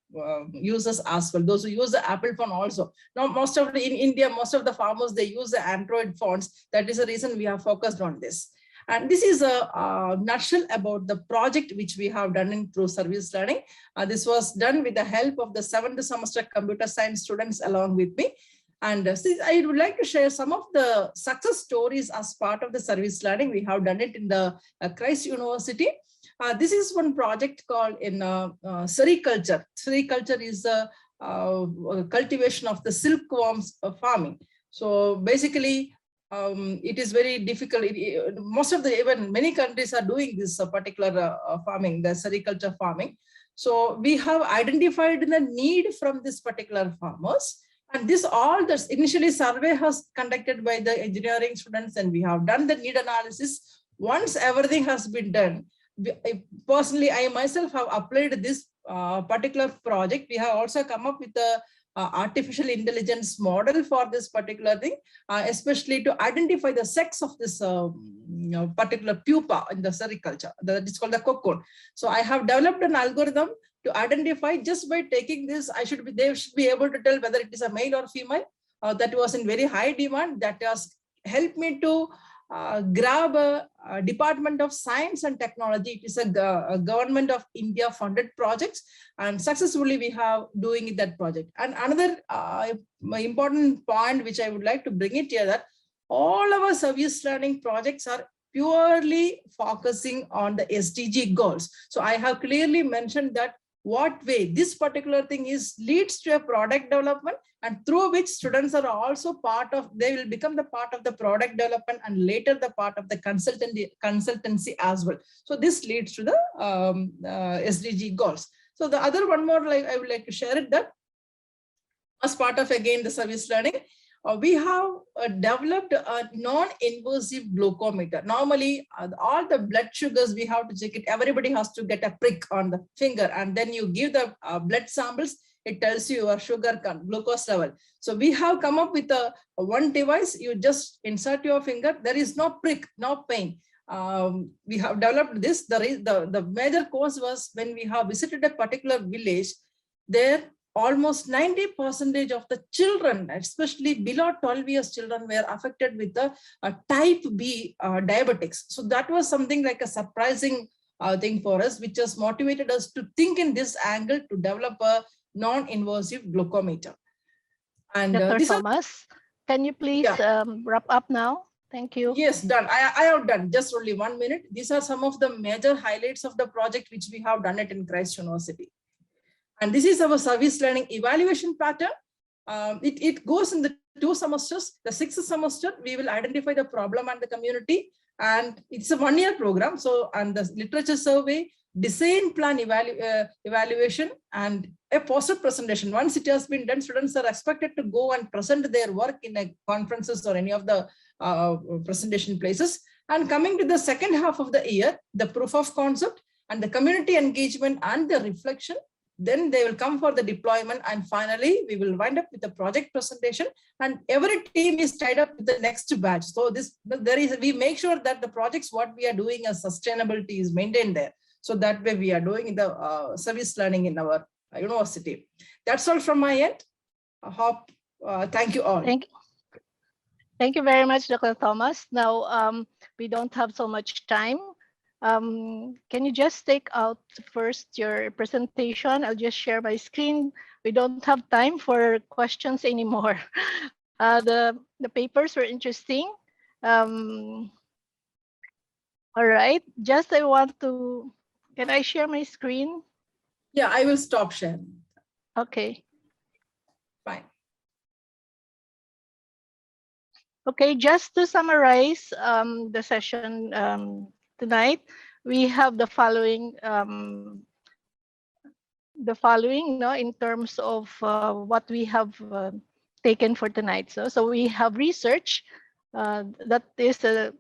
[SPEAKER 11] users as well, those who use the Apple phone also. Now, in India, most of the farmers, they use the Android phones. That is the reason we have focused on this. And this is a nutshell about the project which we have done through service learning. This was done with the help of the 7th semester computer science students along with me. And I would like to share some of the success stories as part of the service learning. We have done it in the Christ University. This is one project called in sericulture. Sericulture is the cultivation of the silkworms farming. So basically, it is very difficult. Most of the, even many countries are doing this particular farming, the sericulture farming. So we have identified the need from this particular farmers. And this all the initially survey has conducted by the engineering students, and we have done the need analysis. Once everything has been done, personally, I myself have applied this particular project. We have also come up with a artificial intelligence model for this particular thing, especially to identify the sex of this particular pupa in the sericulture. It's called the cocoon. So I have developed an algorithm to identify, just by taking this, they should be able to tell whether it is a male or female. That was in very high demand. That has helped me to grab a Department of Science and Technology. It is a Government of India funded project, and successfully we have doing that project. And another important point which I would like to bring it here, that all our service learning projects are purely focusing on the SDG goals. So I have clearly mentioned that what way this particular thing leads to a product development, and through which students are also part of, they will become the part of the product development and later the part of the consultancy as well. So this leads to the SDG goals. So the other one more, I would like to share it, that as part of again the service learning, we have developed a non-invasive glucometer. Normally, all the blood sugars we have to check it. Everybody has to get a prick on the finger, and then you give the blood samples. It tells you your sugar glucose level. So we have come up with one device. You just insert your finger. There is no prick, no pain. We have developed this. The major cause was when we have visited a particular village. There, almost 90% of the children, especially below 12 years children, were affected with the type B diabetics. So that was something like a surprising thing for us, which has motivated us to think in this angle to develop a non-invasive glucometer. And
[SPEAKER 1] Dr. Thomas, can you please wrap up now? Thank you.
[SPEAKER 11] Yes, done. I have done just only 1 minute. These are some of the major highlights of the project which we have done it in Christ University. And this is our service learning evaluation pattern. It goes in the 2 semesters. The 6th semester, we will identify the problem and the community. And it's a 1-year program. So, and the literature survey, design plan evaluation, and a poster presentation. Once it has been done, students are expected to go and present their work in conferences or any of the presentation places. And coming to the second half of the year, the proof of concept and the community engagement and the reflection. Then they will come for the deployment, and finally we will wind up with the project presentation, and every team is tied up with the next batch. So we make sure that the projects what we are doing as sustainability is maintained there. So that way we are doing the service learning in our university. That's all from my end. I hope, thank you all.
[SPEAKER 1] Thank you very much, Dr. Thomas. Now we don't have so much time. Can you just take out first your presentation? I'll just share my screen. We don't have time for questions anymore. The papers were interesting. All right, just I want to, can I share my screen?
[SPEAKER 11] Yeah, I will stop sharing.
[SPEAKER 1] Okay.
[SPEAKER 11] Fine.
[SPEAKER 1] Okay, just to summarize the session tonight, we have the following, no, in terms of what we have taken for tonight. So we have research that is the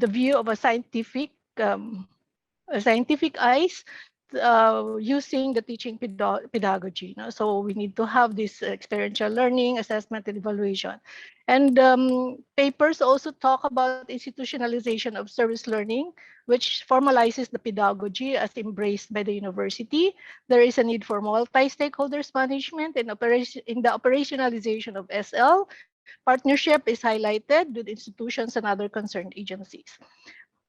[SPEAKER 1] view of a scientific eyes using the teaching pedagogy. No? So we need to have this experiential learning, assessment, and evaluation. And papers also talk about institutionalization of service learning, which formalizes the pedagogy as embraced by the university. There is a need for multi-stakeholders management and in the operationalization of SL. Partnership is highlighted with institutions and other concerned agencies.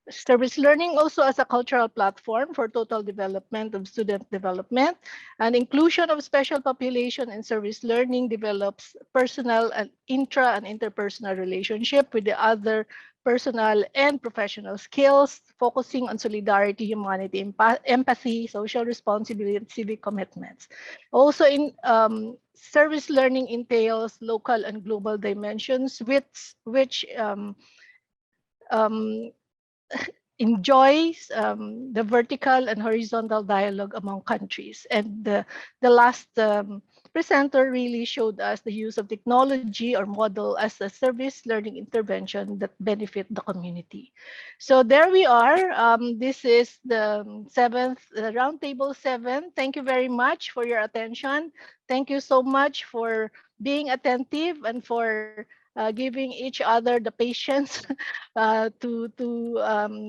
[SPEAKER 1] Service learning also as a cultural platform for total development of student development, and inclusion of special population in service learning develops personal and interpersonal relationship with the other personal and professional skills, focusing on solidarity, humanity, empathy, social responsibility, and civic commitments. Also in service learning entails local and global dimensions, which um, enjoys the vertical and horizontal dialogue among countries. And the last presenter really showed us the use of technology or model as a service learning intervention that benefit the community. So there we are. This is the seventh roundtable 7. Thank you very much for your attention. Thank you so much for being attentive and for giving each other the patience to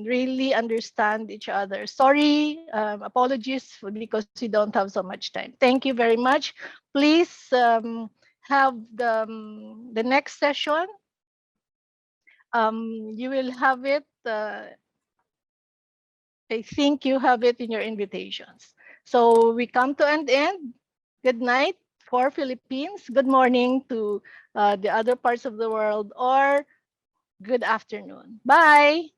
[SPEAKER 1] really understand each other. Sorry, apologies because we don't have so much time. Thank you very much. Please have the next session. You will have it. I think you have it in your invitations. So we come to an end. Good night for Philippines. Good morning to the other parts of the world, or good afternoon. Bye.